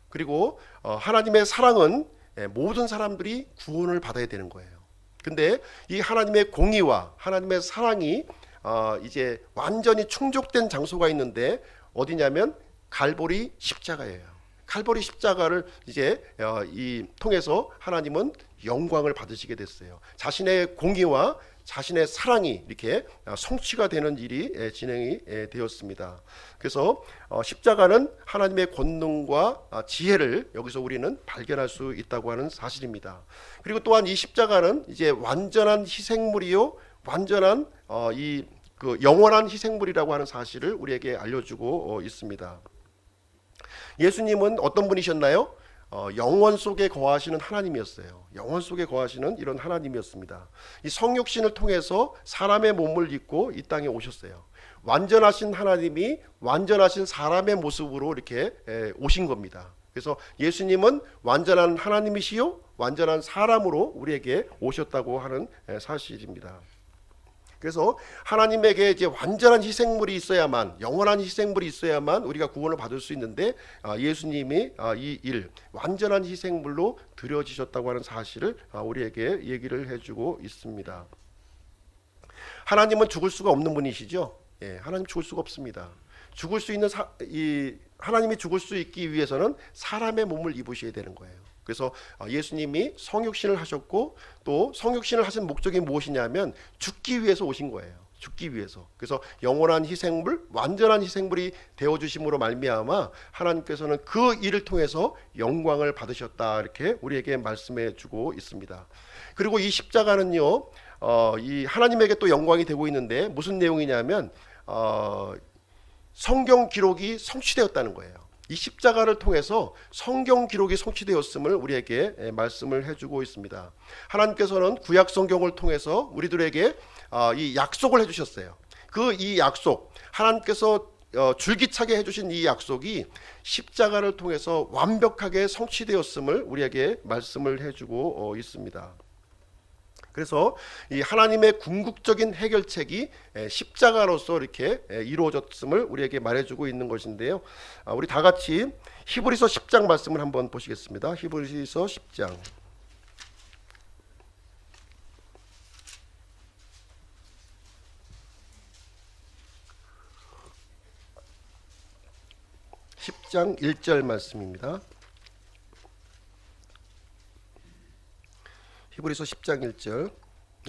[SPEAKER 1] 그리고 하나님의 사랑은 모든 사람들이 구원을 받아야 되는 거예요. 근데 이 하나님의 공의와 하나님의 사랑이 이제 완전히 충족된 장소가 있는데 어디냐면 갈보리 십자가예요. 갈보리 십자가를 이제 통해서 하나님은 영광을 받으시게 됐어요. 자신의 공의와 자신의 사랑이 이렇게 성취가 되는 일이 진행이 되었습니다. 그래서 십자가는 하나님의 권능과 지혜를 여기서 우리는 발견할 수 있다고 하는 사실입니다. 그리고 또한 이 십자가는 이제 완전한 희생물이요, 완전한 그 영원한 희생물이라고 하는 사실을 우리에게 알려주고 있습니다. 예수님은 어떤 분이셨나요? 영원 속에 거하시는 하나님이었어요. 영원 속에 거하시는 이런 하나님이었습니다. 이 성육신을 통해서 사람의 몸을 입고 이 땅에 오셨어요. 완전하신 하나님이 완전하신 사람의 모습으로 이렇게 오신 겁니다. 그래서 예수님은 완전한 하나님이시요 완전한 사람으로 우리에게 오셨다고 하는 사실입니다. 그래서 하나님에게 이제 완전한 희생물이 있어야만, 영원한 희생물이 있어야만 우리가 구원을 받을 수 있는데, 예수님이 이 일 완전한 희생물로 드려지셨다고 하는 사실을 우리에게 얘기를 해주고 있습니다. 하나님은 죽을 수가 없는 분이시죠. 예, 하나님 죽을 수가 없습니다. 죽을 수 있는 하나님이 죽을 수 있기 위해서는 사람의 몸을 입으셔야 되는 거예요. 그래서 예수님이 성육신을 하셨고, 또 성육신을 하신 목적이 무엇이냐면 죽기 위해서 오신 거예요. 죽기 위해서. 그래서 영원한 희생물, 완전한 희생물이 되어주심으로 말미암아 하나님께서는 그 일을 통해서 영광을 받으셨다, 이렇게 우리에게 말씀해 주고 있습니다. 그리고 이 십자가는요, 이 하나님에게 또 영광이 되고 있는데 무슨 내용이냐면 성경 기록이 성취되었다는 거예요. 이 십자가를 통해서 성경 기록이 성취되었음을 우리에게 말씀을 해주고 있습니다. 하나님께서는 구약 성경을 통해서 우리들에게 이 약속을 해주셨어요. 이 약속, 하나님께서 줄기차게 해주신 이 약속이 십자가를 통해서 완벽하게 성취되었음을 우리에게 말씀을 해주고 있습니다. 그래서 이 하나님의 궁극적인 해결책이 십자가로서 이렇게 이루어졌음을 우리에게 말해주고 있는 것인데요. 우리 다 같이 히브리서 10장 말씀을 한번 보시겠습니다. 히브리서 10장. (10장) 1절 말씀입니다. 히브리서 10장 1절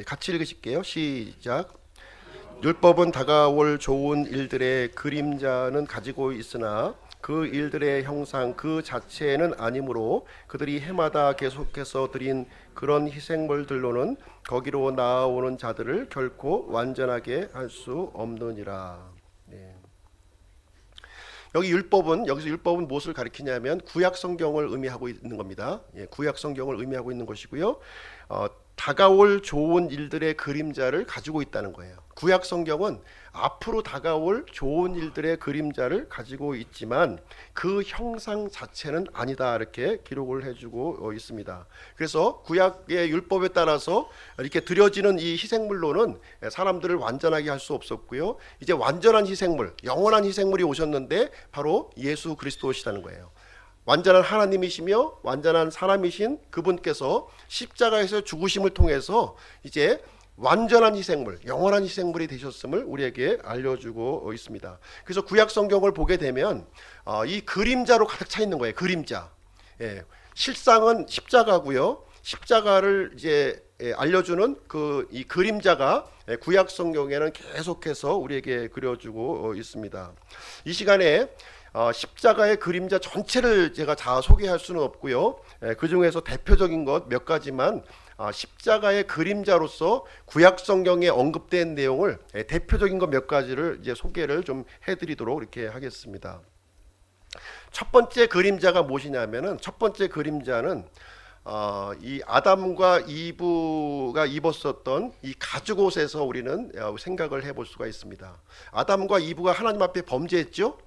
[SPEAKER 1] 같이 읽으실게요. 시작. 율법은 다가올 좋은 일들의 그림자는 가지고 있으나 그 일들의 형상 그 자체는 아니므로 그들이 해마다 계속해서 드린 그런 희생물들로는 거기로 나아오는 자들을 결코 완전하게 할 수 없느니라. 네. 여기서 율법은 무엇을 가리키냐면 구약 성경을 의미하고 있는 겁니다. 예, 구약 성경을 의미하고 있는 것이고요. 다가올 좋은 일들의 그림자를 가지고 있다는 거예요. 구약 성경은 앞으로 다가올 좋은 일들의 그림자를 가지고 있지만 그 형상 자체는 아니다, 이렇게 기록을 해주고 있습니다. 그래서 구약의 율법에 따라서 이렇게 드려지는 이 희생물로는 사람들을 완전하게 할 수 없었고요. 이제 완전한 희생물, 영원한 희생물이 오셨는데 바로 예수 그리스도시라는 거예요. 완전한 하나님이시며 완전한 사람이신 그분께서 십자가에서 죽으심을 통해서 이제 완전한 희생물, 영원한 희생물이 되셨음을 우리에게 알려주고 있습니다. 그래서 구약 성경을 보게 되면 이 그림자로 가득 차 있는 거예요. 그림자. 예, 실상은 십자가고요. 십자가를 이제 알려주는 이 그림자가 구약 성경에는 계속해서 우리에게 그려주고 있습니다. 이 시간에 십자가의 그림자 전체를 제가 다 소개할 수는 없고요. 그 중에서 대표적인 것 몇 가지만 십자가의 그림자로서 구약 성경에 언급된 내용을 대표적인 것 몇 가지를 이제 소개를 좀 해드리도록 이렇게 하겠습니다. 첫 번째 그림자가 무엇이냐면은, 첫 번째 그림자는 이 아담과 이브가 입었었던 이 가죽옷에서 우리는 생각을 해볼 수가 있습니다. 아담과 이브가 하나님 앞에 범죄했죠.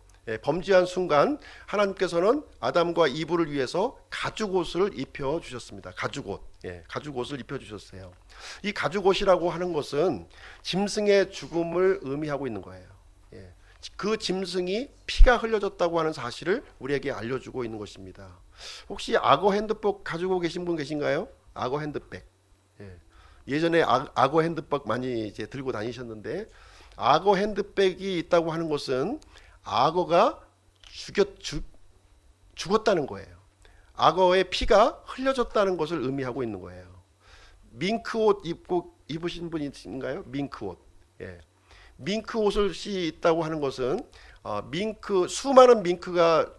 [SPEAKER 1] 범죄한 순간 하나님께서는 아담과 이브를 위해서 가죽옷을 입혀주셨습니다. 가죽옷, 가죽옷을 입혀주셨어요. 이 가죽옷이라고 하는 것은 짐승의 죽음을 의미하고 있는 거예요. 그 짐승이 피가 흘려졌다고 하는 사실을 우리에게 알려주고 있는 것입니다. 혹시 악어 핸드백 가지고 계신 분 계신가요? 악어 핸드백. 예전에 악어 핸드백 많이 이제 들고 다니셨는데, 악어 핸드백이 있다고 하는 것은 악어가 죽었다는 거예요. 악어의 피가 흘려졌다는 것을 의미하고 있는 거예요. 밍크옷 입으신 분이 있는가요? 밍크옷. 밍크옷이 있다고 하는 것은 수많은 밍크가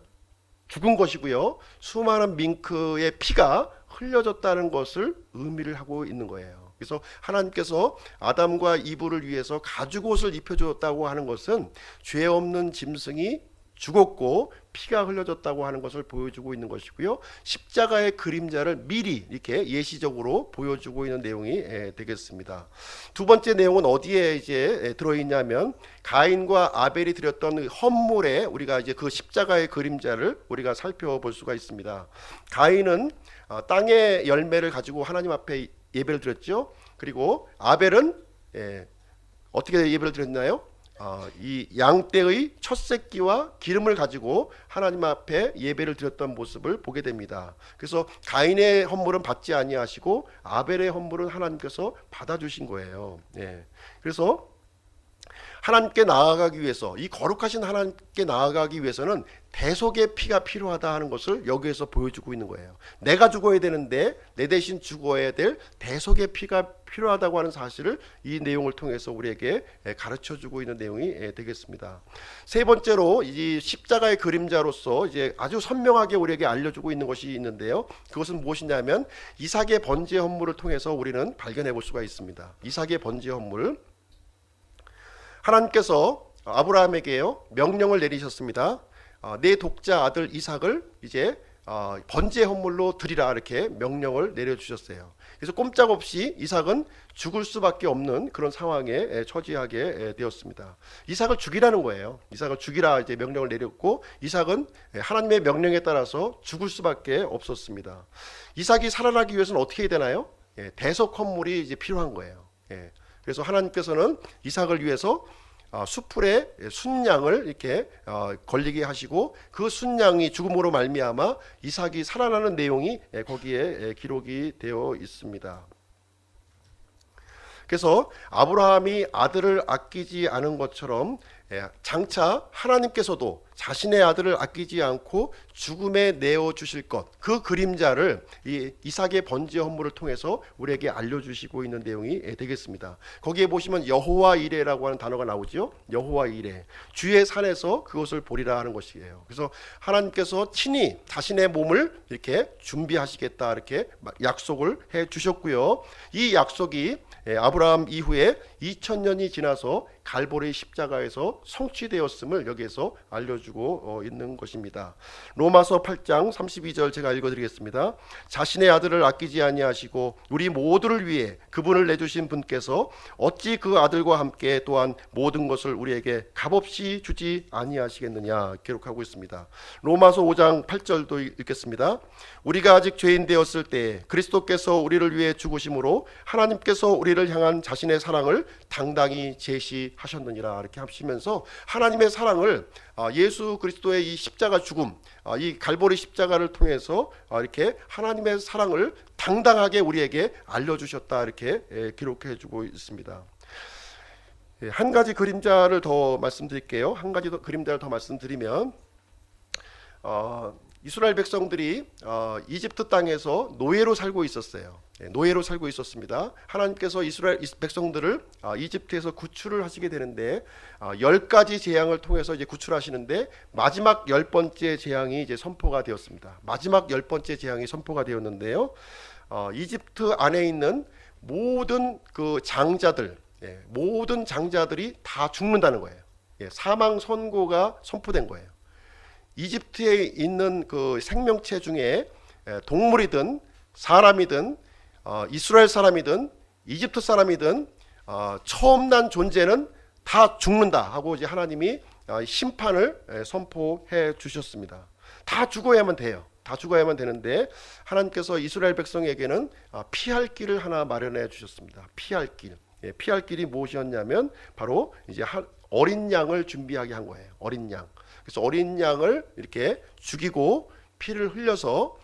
[SPEAKER 1] 죽은 것이고요. 수많은 밍크의 피가 흘려졌다는 것을 의미를 하고 있는 거예요. 그래서 하나님께서 아담과 이브를 위해서 가죽옷을 입혀줬다고 하는 것은 죄 없는 짐승이 죽었고 피가 흘려졌다고 하는 것을 보여주고 있는 것이고요. 십자가의 그림자를 미리 이렇게 예시적으로 보여주고 있는 내용이 되겠습니다. 두 번째 내용은 어디에 이제 들어있냐면, 가인과 아벨이 드렸던 헌물에 우리가 이제 그 십자가의 그림자를 우리가 살펴볼 수가 있습니다. 가인은 땅의 열매를 가지고 하나님 앞에 예배를 드렸죠. 그리고 아벨은 어떻게 예배를 드렸나요? 이 양떼의 첫 새끼와 기름을 가지고 하나님 앞에 예배를 드렸던 모습을 보게 됩니다. 그래서 가인의 헌물은 받지 아니하시고 아벨의 헌물은 하나님께서 받아주신 거예요. 예. 그래서 하나님께 나아가기 위해서, 이 거룩하신 하나님께 나아가기 위해서는 대속의 피가 필요하다 하는 것을 여기에서 보여주고 있는 거예요. 내가 죽어야 되는데 내 대신 죽어야 될 대속의 피가 필요하다고 하는 사실을 이 내용을 통해서 우리에게 가르쳐주고 있는 내용이 되겠습니다. 세 번째로 이 십자가의 그림자로서 이제 아주 선명하게 우리에게 알려주고 있는 것이 있는데요. 그것은 무엇이냐면 이삭의 번제 헌물을 통해서 우리는 발견해 볼 수가 있습니다. 이삭의 번제 헌물, 하나님께서 아브라함에게요 명령을 내리셨습니다. 내 독자 아들 이삭을 이제 번제 헌물로 드리라, 이렇게 명령을 내려주셨어요. 그래서 꼼짝없이 이삭은 죽을 수밖에 없는 그런 상황에 처지하게 되었습니다. 이삭을 죽이라는 거예요. 이삭을 죽이라 이제 명령을 내렸고, 이삭은 하나님의 명령에 따라서 죽을 수밖에 없었습니다. 이삭이 살아나기 위해서는 어떻게 해야 되나요? 대속 헌물이 이제 필요한 거예요. 그래서 하나님께서는 이삭을 위해서 수풀에 순양을 이렇게 걸리게 하시고, 그 순양이 죽음으로 말미암아 이삭이 살아나는 내용이 거기에 기록이 되어 있습니다. 그래서 아브라함이 아들을 아끼지 않은 것처럼 장차 하나님께서도 자신의 아들을 아끼지 않고 죽음에 내어주실 것, 그 그림자를 이 이삭의 번제 헌물을 통해서 우리에게 알려주시고 있는 내용이 되겠습니다. 거기에 보시면 여호와 이레라고 하는 단어가 나오죠. 여호와 이레, 주의 산에서 그것을 보리라 하는 것이에요. 그래서 하나님께서 친히 자신의 몸을 이렇게 준비하시겠다, 이렇게 약속을 해 주셨고요. 이 약속이 아브라함 이후에 2000년이 지나서 갈보리 십자가에서 성취되었음을 여기에서 알려주고 있는 것입니다. 로마서 8장 32절 제가 읽어드리겠습니다. 자신의 아들을 아끼지 아니하시고 우리 모두를 위해 그분을 내주신 분께서 어찌 그 아들과 함께 또한 모든 것을 우리에게 값없이 주지 아니하시겠느냐, 기록하고 있습니다. 로마서 5장 8절도 읽겠습니다. 우리가 아직 죄인 되었을 때 그리스도께서 우리를 위해 죽으심으로 하나님께서 우리를 향한 자신의 사랑을 당당히 제시하셨느니라, 이렇게 하시면서 하나님의 사랑을 예수 그리스도의 이 십자가 죽음, 이 갈보리 십자가를 통해서 이렇게 하나님의 사랑을 당당하게 우리에게 알려주셨다, 이렇게 기록해 주고 있습니다. 한 가지 그림자를 더 말씀드릴게요. 한 가지 그림자를 더 말씀드리면, 이스라엘 백성들이 이집트 땅에서 노예로 살고 있었어요. 노예로 살고 있었습니다. 하나님께서 이스라엘 백성들을 이집트에서 구출을 하시게 되는데 10가지 재앙을 통해서 이제 구출하시는데 마지막 10번째 재앙이 이제 선포가 되었습니다. 마지막 10번째 재앙이 선포가 되었는데요. 이집트 안에 있는 모든 그 장자들, 모든 장자들이 다 죽는다는 거예요. 사망 선고가 선포된 거예요. 이집트에 있는 그 생명체 중에 동물이든 사람이든 이스라엘 사람이든 이집트 사람이든 처음 난 존재는 다 죽는다 하고 이제 하나님이 심판을 선포해 주셨습니다. 다 죽어야만 돼요. 다 죽어야만 되는데 하나님께서 이스라엘 백성에게는 피할 길을 하나 마련해 주셨습니다. 피할 길. 피할 길이 무엇이었냐면 바로 이제 어린 양을 준비하게 한 거예요. 어린 양. 그래서 어린 양을 이렇게 죽이고 피를 흘려서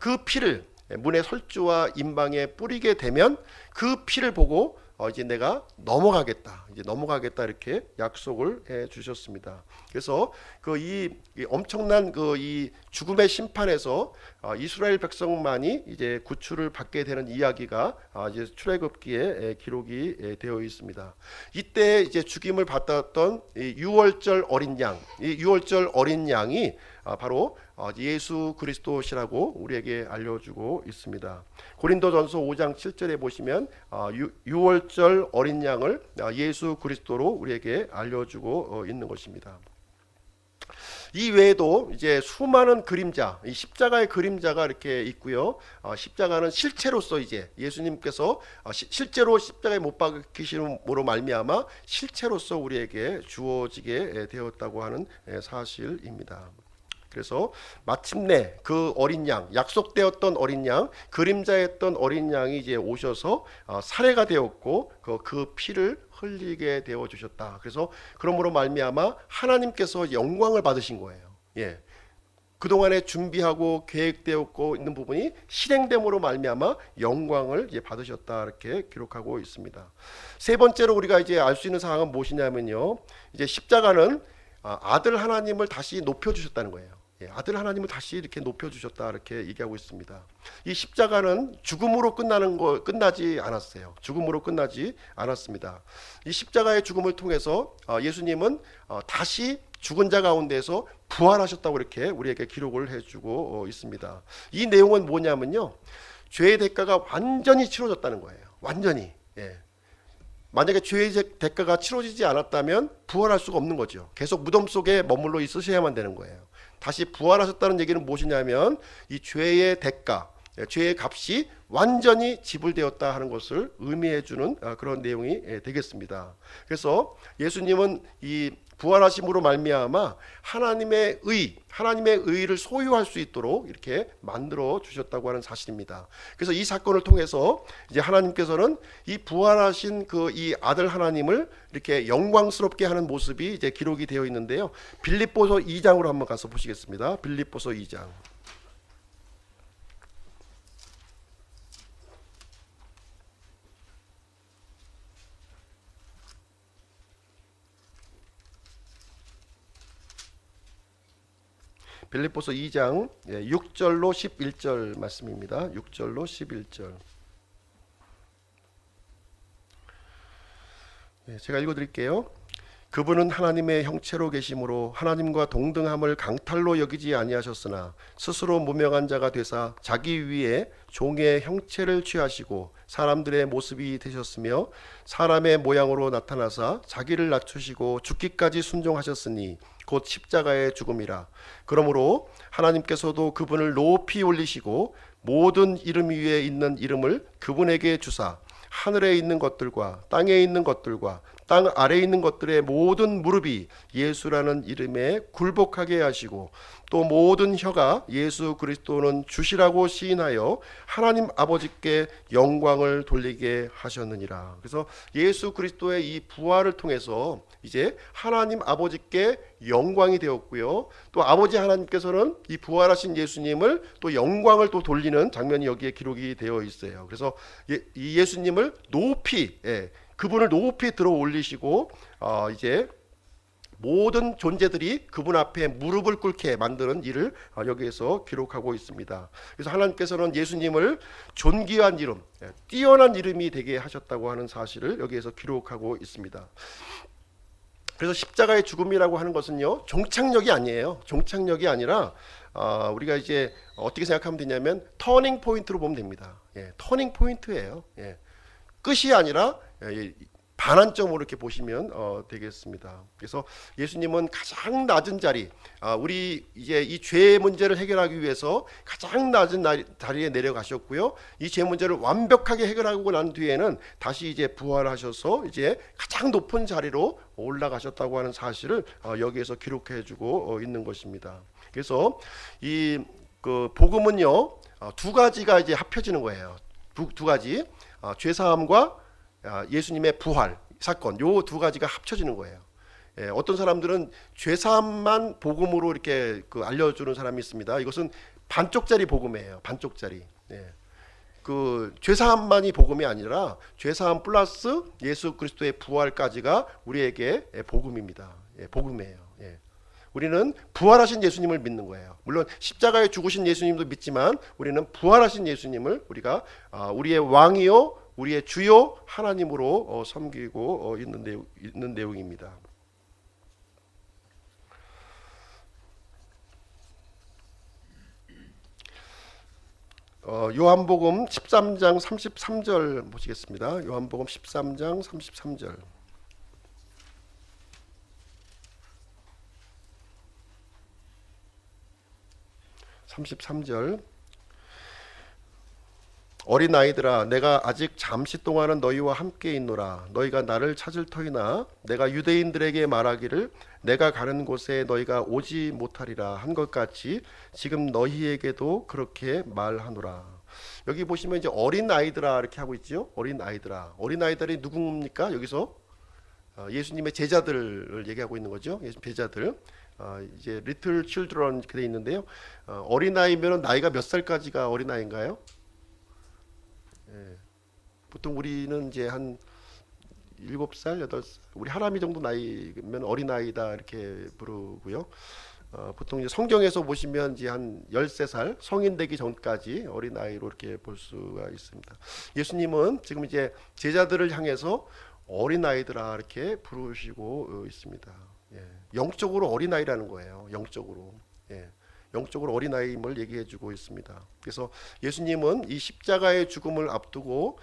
[SPEAKER 1] 그 피를 문의 설주와 임방에 뿌리게 되면 그 피를 보고 이제 내가 넘어가겠다, 이제 넘어가겠다, 이렇게 약속을 해 주셨습니다. 그래서 이 엄청난 이 죽음의 심판에서 이스라엘 백성만이 이제 구출을 받게 되는 이야기가 이제 출애굽기에 기록이 되어 있습니다. 이때 이제 죽임을 받았던 이 유월절 어린 양, 이 유월절 어린 양이 바로 예수 그리스도시라고 우리에게 알려주고 있습니다. 고린도전서 5장 7절에 보시면 유월절 어린 양을 예수 그리스도로 우리에게 알려주고 있는 것입니다. 이 외에도 이제 수많은 그림자, 이 십자가의 그림자가 이렇게 있고요. 십자가는 실체로서 이제 예수님께서 실제로 십자가에 못 박히심으로 말미암아 실체로서 우리에게 주어지게 되었다고 하는 사실입니다. 그래서 마침내 그 어린 양, 약속되었던 어린 양, 그림자였던 어린 양이 이제 오셔서 살해가 되었고 그 피를 흘리게 되어 주셨다. 그래서 그러므로 말미암아 하나님께서 영광을 받으신 거예요. 예. 그동안에 준비하고 계획되었고 있는 부분이 실행됨으로 말미암아 영광을 이제 받으셨다, 이렇게 기록하고 있습니다. 세 번째로 우리가 이제 알 수 있는 사항은 무엇이냐면요, 이제 십자가는 아들 하나님을 다시 높여 주셨다는 거예요. 예, 아들 하나님을 다시 이렇게 높여 주셨다, 이렇게 얘기하고 있습니다. 이 십자가는 죽음으로 끝나지 않았어요. 죽음으로 끝나지 않았습니다. 이 십자가의 죽음을 통해서 예수님은 다시 죽은 자 가운데서 부활하셨다고 이렇게 우리에게 기록을 해주고 있습니다. 이 내용은 뭐냐면요, 죄의 대가가 완전히 치러졌다는 거예요. 완전히. 예. 만약에 죄의 대가가 치러지지 않았다면 부활할 수가 없는 거죠. 계속 무덤 속에 머물러 있으셔야만 되는 거예요. 다시 부활하셨다는 얘기는 무엇이냐면 이 죄의 대가, 죄의 값이 완전히 지불되었다 하는 것을 의미해 주는 그런 내용이 되겠습니다. 그래서 예수님은 이 부활하심으로 말미암아 하나님의 의를 소유할 수 있도록 이렇게 만들어 주셨다고 하는 사실입니다. 그래서 이 사건을 통해서 이제 하나님께서는 이 부활하신 이 아들 하나님을 이렇게 영광스럽게 하는 모습이 이제 기록이 되어 있는데요. 빌립보서 2장으로 한번 가서 보시겠습니다. 빌립보서 2장. 빌립보서 2장 6절로 11절 말씀입니다. 6절로 11절. 제가 읽어드릴게요. 그분은 하나님의 형체로 계심으로 하나님과 동등함을 강탈로 여기지 아니하셨으나 스스로 무명한 자가 되사 자기 위에 종의 형체를 취하시고 사람들의 모습이 되셨으며 사람의 모양으로 나타나사 자기를 낮추시고 죽기까지 순종하셨으니 곧 십자가의 죽음이라. 그러므로 하나님께서도 그분을 높이 올리시고 모든 이름 위에 있는 이름을 그분에게 주사 하늘에 있는 것들과 땅에 있는 것들과 땅 아래에 있는 것들의 모든 무릎이 예수라는 이름에 굴복하게 하시고 또 모든 혀가 예수 그리스도는 주시라고 시인하여 하나님 아버지께 영광을 돌리게 하셨느니라. 그래서 예수 그리스도의 이 부활을 통해서 이제 하나님 아버지께 영광이 되었고요, 또 아버지 하나님께서는 이 부활하신 예수님을 또 영광을 또 돌리는 장면이 여기에 기록이 되어 있어요. 그래서 이 예수님을 높이, 그분을 높이 들어 올리시고 이제 모든 존재들이 그분 앞에 무릎을 꿇게 만드는 일을 여기에서 기록하고 있습니다. 그래서 하나님께서는 예수님을 존귀한 이름, 뛰어난 이름이 되게 하셨다고 하는 사실을 여기에서 기록하고 있습니다. 그래서 십자가의 죽음이라고 하는 것은요, 종착역이 아니에요. 종착역이 아니라 우리가 이제 어떻게 생각하면 되냐면 터닝 포인트로 보면 됩니다. 터닝 포인트예요. 끝이 아니라 반환점으로 이렇게 보시면 되겠습니다. 그래서 예수님은 가장 낮은 자리, 우리 이제 이 죄의 문제를 해결하기 위해서 가장 낮은 자리에 내려가셨고요, 이 죄 문제를 완벽하게 해결하고 난 뒤에는 다시 이제 부활하셔서 이제 가장 높은 자리로 올라가셨다고 하는 사실을 여기에서 기록해주고 있는 것입니다. 그래서 이 복음은요, 두 가지가 이제 합쳐지는 거예요. 두 가지, 죄사함과 예수님의 부활 사건, 요 두 가지가 합쳐지는 거예요. 어떤 사람들은 죄사함만 복음으로 이렇게 알려주는 사람이 있습니다. 이것은 반쪽짜리 복음이에요. 반쪽짜리. 그 죄사함만이 복음이 아니라 죄사함 플러스 예수 그리스도의 부활까지가 우리에게 복음입니다. 복음이에요. 우리는 부활하신 예수님을 믿는 거예요. 물론 십자가에 죽으신 예수님도 믿지만 우리는 부활하신 예수님을 우리가 우리의 왕이요 우리의 주요 하나님으로 섬기고 있는 내용입니다. 요한복음 13장 33절 보시겠습니다. 요한복음 13장 33절. 어린아이들아 내가 아직 잠시 동안은 너희와 함께 있노라. 너희가 나를 찾을 터이나 내가 유대인들에게 말하기를 내가 가는 곳에 너희가 오지 못하리라 한 것 같이 지금 너희에게도 그렇게 말하노라. 여기 보시면 이제 어린아이들아 이렇게 하고 있죠. 어린아이들아. 어린아이들이 누굽니까? 여기서 예수님의 제자들을 얘기하고 있는 거죠. 예수 제자들. 이제 little children 이렇게 돼 있는데요. 어린아이면 나이가 몇 살까지가 어린아이인가요? 예. 보통 우리는 이제 한 7살, 8살, 우리 하람이 정도 나이면 어린아이다 이렇게 부르고요. 보통 이제 성경에서 보시면 이제 한 13살 성인 되기 전까지 어린아이로 이렇게 볼 수가 있습니다. 예수님은 지금 이제 제자들을 향해서 어린아이들아 이렇게 부르시고 있습니다. 예. 영적으로 어린아이라는 거예요. 영적으로. 예. 영적으로 어린아이임을 얘기해주고 있습니다. 그래서 예수님은 이 십자가의 죽음을 앞두고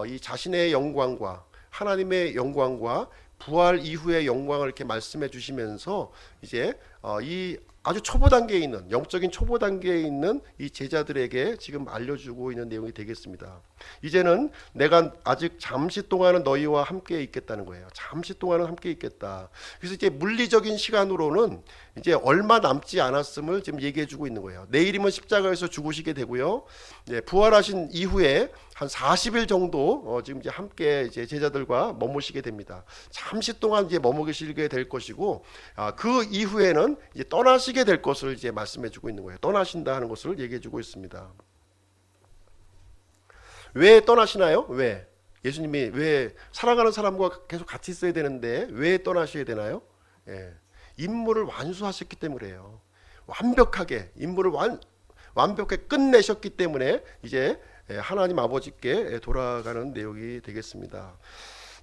[SPEAKER 1] 이 자신의 영광과 하나님의 영광과 부활 이후의 영광을 이렇게 말씀해 주시면서 이제 이 아주 초보 단계에 있는 영적인 초보 단계에 있는 이 제자들에게 지금 알려주고 있는 내용이 되겠습니다. 이제는 내가 아직 잠시 동안은 너희와 함께 있겠다는 거예요. 잠시 동안은 함께 있겠다. 그래서 이제 물리적인 시간으로는 이제 얼마 남지 않았음을 지금 얘기해주고 있는 거예요. 내일이면 십자가에서 죽으시게 되고요. 부활하신 이후에 한 40일 정도 지금 이제 함께 이제 제자들과 머무시게 됩니다. 잠시 동안 이제 머무시게 될 것이고 그 이후에는 이제 떠나시게 될 것을 이제 말씀해주고 있는 거예요. 떠나신다 하는 것을 얘기해주고 있습니다. 왜 떠나시나요? 왜? 예수님이 왜 사랑하는 사람과 계속 같이 있어야 되는데 왜 떠나셔야 되나요? 예. 임무를 완수하셨기 때문에요. 완벽하게 임무를 완벽하게 끝내셨기 때문에 이제 하나님 아버지께 돌아가는 내용이 되겠습니다.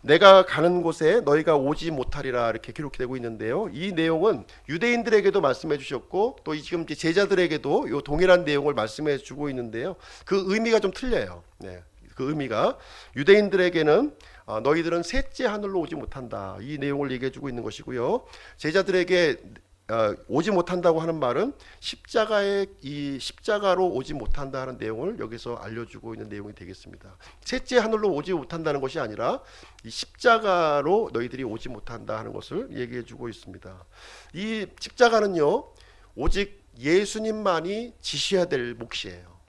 [SPEAKER 1] 내가 가는 곳에 너희가 오지 못하리라 이렇게 기록되고 있는데요. 이 내용은 유대인들에게도 말씀해 주셨고 또 지금 제자들에게도 이 동일한 내용을 말씀해 주고 있는데요. 그 의미가 좀 틀려요. 네. 그 의미가 유대인들에게는 너희들은 셋째 하늘로 오지 못한다 이 내용을 얘기해 주고 있는 것이고요. 제자들에게 오지 못한다고 하는 말은 십자가로 오지 못한다 하는 내용을 여기서 알려주고 있는 내용이 되겠습니다. 셋째 하늘로 오지 못한다는 것이 아니라 이 십자가로 너희들이 오지 못한다 하는 것을 얘기해 주고 있습니다. 이 십자가는요 오직 예수님만이 지셔야 될 몫이에요.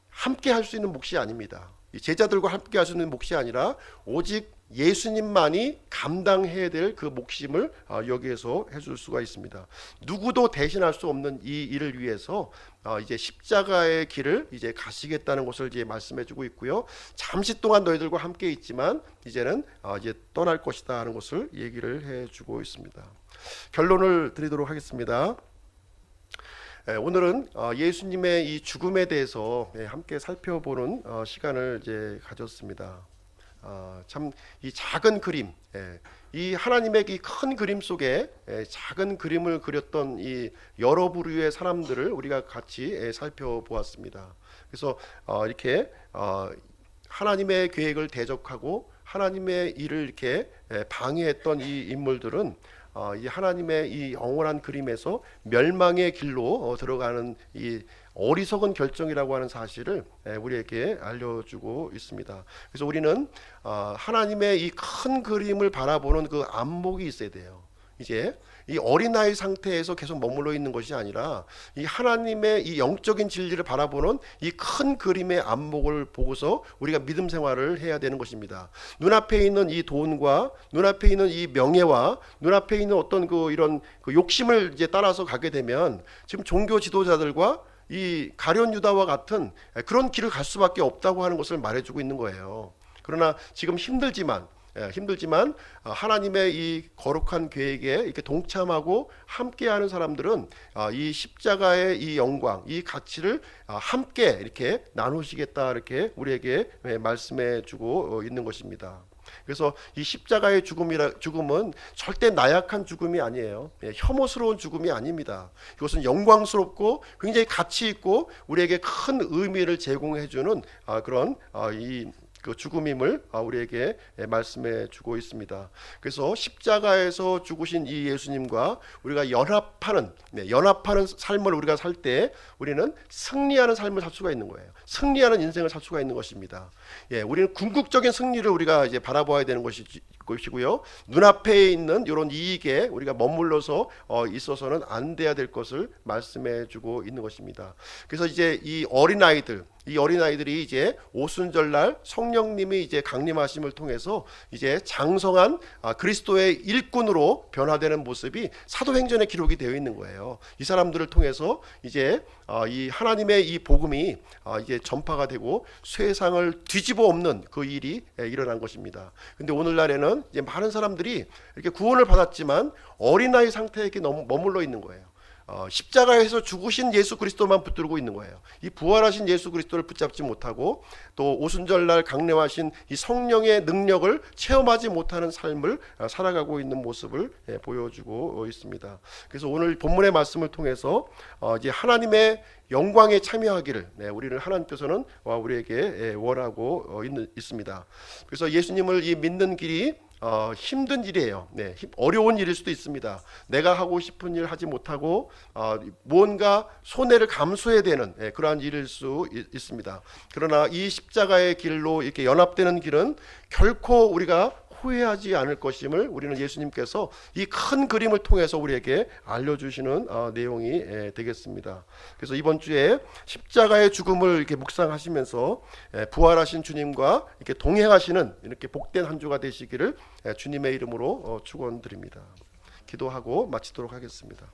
[SPEAKER 1] 함께 할 수 있는 몫이 아닙니다. 제자들과 함께 할 수 있는 몫이 아니라 오직 예수님만이 감당해야 될 그 몫임을 여기에서 해줄 수가 있습니다. 누구도 대신할 수 없는 이 일을 위해서 이제 십자가의 길을 이제 가시겠다는 것을 이제 말씀해주고 있고요. 잠시 동안 너희들과 함께 있지만 이제는 이제 떠날 것이다 하는 것을 얘기를 해주고 있습니다. 결론을 드리도록 하겠습니다. 오늘은 예수님의 이 죽음에 대해서 함께 살펴보는 시간을 이제 가졌습니다. 참 이 작은 그림, 이 하나님의 이 큰 그림 속에 작은 그림을 그렸던 이 여러 부류의 사람들을 우리가 같이 살펴보았습니다. 그래서 이렇게 하나님의 계획을 대적하고 하나님의 일을 이렇게 방해했던 이 인물들은 이 하나님의 이 영원한 그림에서 멸망의 길로 들어가는 이 어리석은 결정이라고 하는 사실을 우리에게 알려주고 있습니다. 그래서 우리는 하나님의 이 큰 그림을 바라보는 그 안목이 있어야 돼요. 이제 이 어린아이 상태에서 계속 머물러 있는 것이 아니라 이 하나님의 이 영적인 진리를 바라보는 이 큰 그림의 안목을 보고서 우리가 믿음 생활을 해야 되는 것입니다. 눈앞에 있는 이 돈과 눈앞에 있는 이 명예와 눈앞에 있는 어떤 이런 욕심을 이제 따라서 가게 되면 지금 종교 지도자들과 이 가룟 유다와 같은 그런 길을 갈 수밖에 없다고 하는 것을 말해주고 있는 거예요. 그러나 지금 힘들지만 하나님의 이 거룩한 계획에 이렇게 동참하고 함께하는 사람들은 이 십자가의 이 영광, 이 가치를 함께 이렇게 나누시겠다 이렇게 우리에게 말씀해주고 있는 것입니다. 그래서 이 십자가의 죽음은 절대 나약한 죽음이 아니에요. 혐오스러운 죽음이 아닙니다. 이것은 영광스럽고 굉장히 가치 있고 우리에게 큰 의미를 제공해주는 그런 이 그 죽음임을 우리에게 말씀해 주고 있습니다. 그래서 십자가에서 죽으신 이 예수님과 우리가 연합하는 삶을 우리가 살 때 우리는 승리하는 삶을 살 수가 있는 거예요. 승리하는 인생을 살 수가 있는 것입니다. 우리는 궁극적인 승리를 우리가 이제 바라봐야 되는 것이고요. 눈앞에 있는 이런 이익에 우리가 머물러서 있어서는 안 돼야 될 것을 말씀해 주고 있는 것입니다. 그래서 이제 이 어린아이들이 이제 오순절날 성령님이 이제 강림하심을 통해서 이제 장성한 그리스도의 일꾼으로 변화되는 모습이 사도행전에 기록이 되어 있는 거예요. 이 사람들을 통해서 이제 이 하나님의 이 복음이 이제 전파가 되고 세상을 뒤집어 엎는 그 일이 일어난 것입니다. 근데 오늘날에는 이제 많은 사람들이 이렇게 구원을 받았지만 어린아이 상태에 이렇게 머물러 있는 거예요. 십자가에서 죽으신 예수 그리스도만 붙들고 있는 거예요. 이 부활하신 예수 그리스도를 붙잡지 못하고 또 오순절날 강림하신 이 성령의 능력을 체험하지 못하는 삶을 살아가고 있는 모습을 보여주고 있습니다. 그래서 오늘 본문의 말씀을 통해서 이제 하나님의 영광에 참여하기를 우리를 하나님께서는 우리에게 원하고 있습니다. 그래서 예수님을 이 믿는 길이 힘든 일이에요. 어려운 일일 수도 있습니다. 내가 하고 싶은 일 하지 못하고 뭔가 손해를 감수해야 되는 그러한 일일 수 있습니다. 그러나 이 십자가의 길로 이렇게 연합되는 길은 결코 우리가 후회하지 않을 것임을 우리는 예수님께서 이 큰 그림을 통해서 우리에게 알려주시는 내용이 되겠습니다. 그래서 이번 주에 십자가의 죽음을 이렇게 묵상하시면서 부활하신 주님과 이렇게 동행하시는 이렇게 복된 한 주가 되시기를 주님의 이름으로 축원드립니다. 기도하고 마치도록 하겠습니다.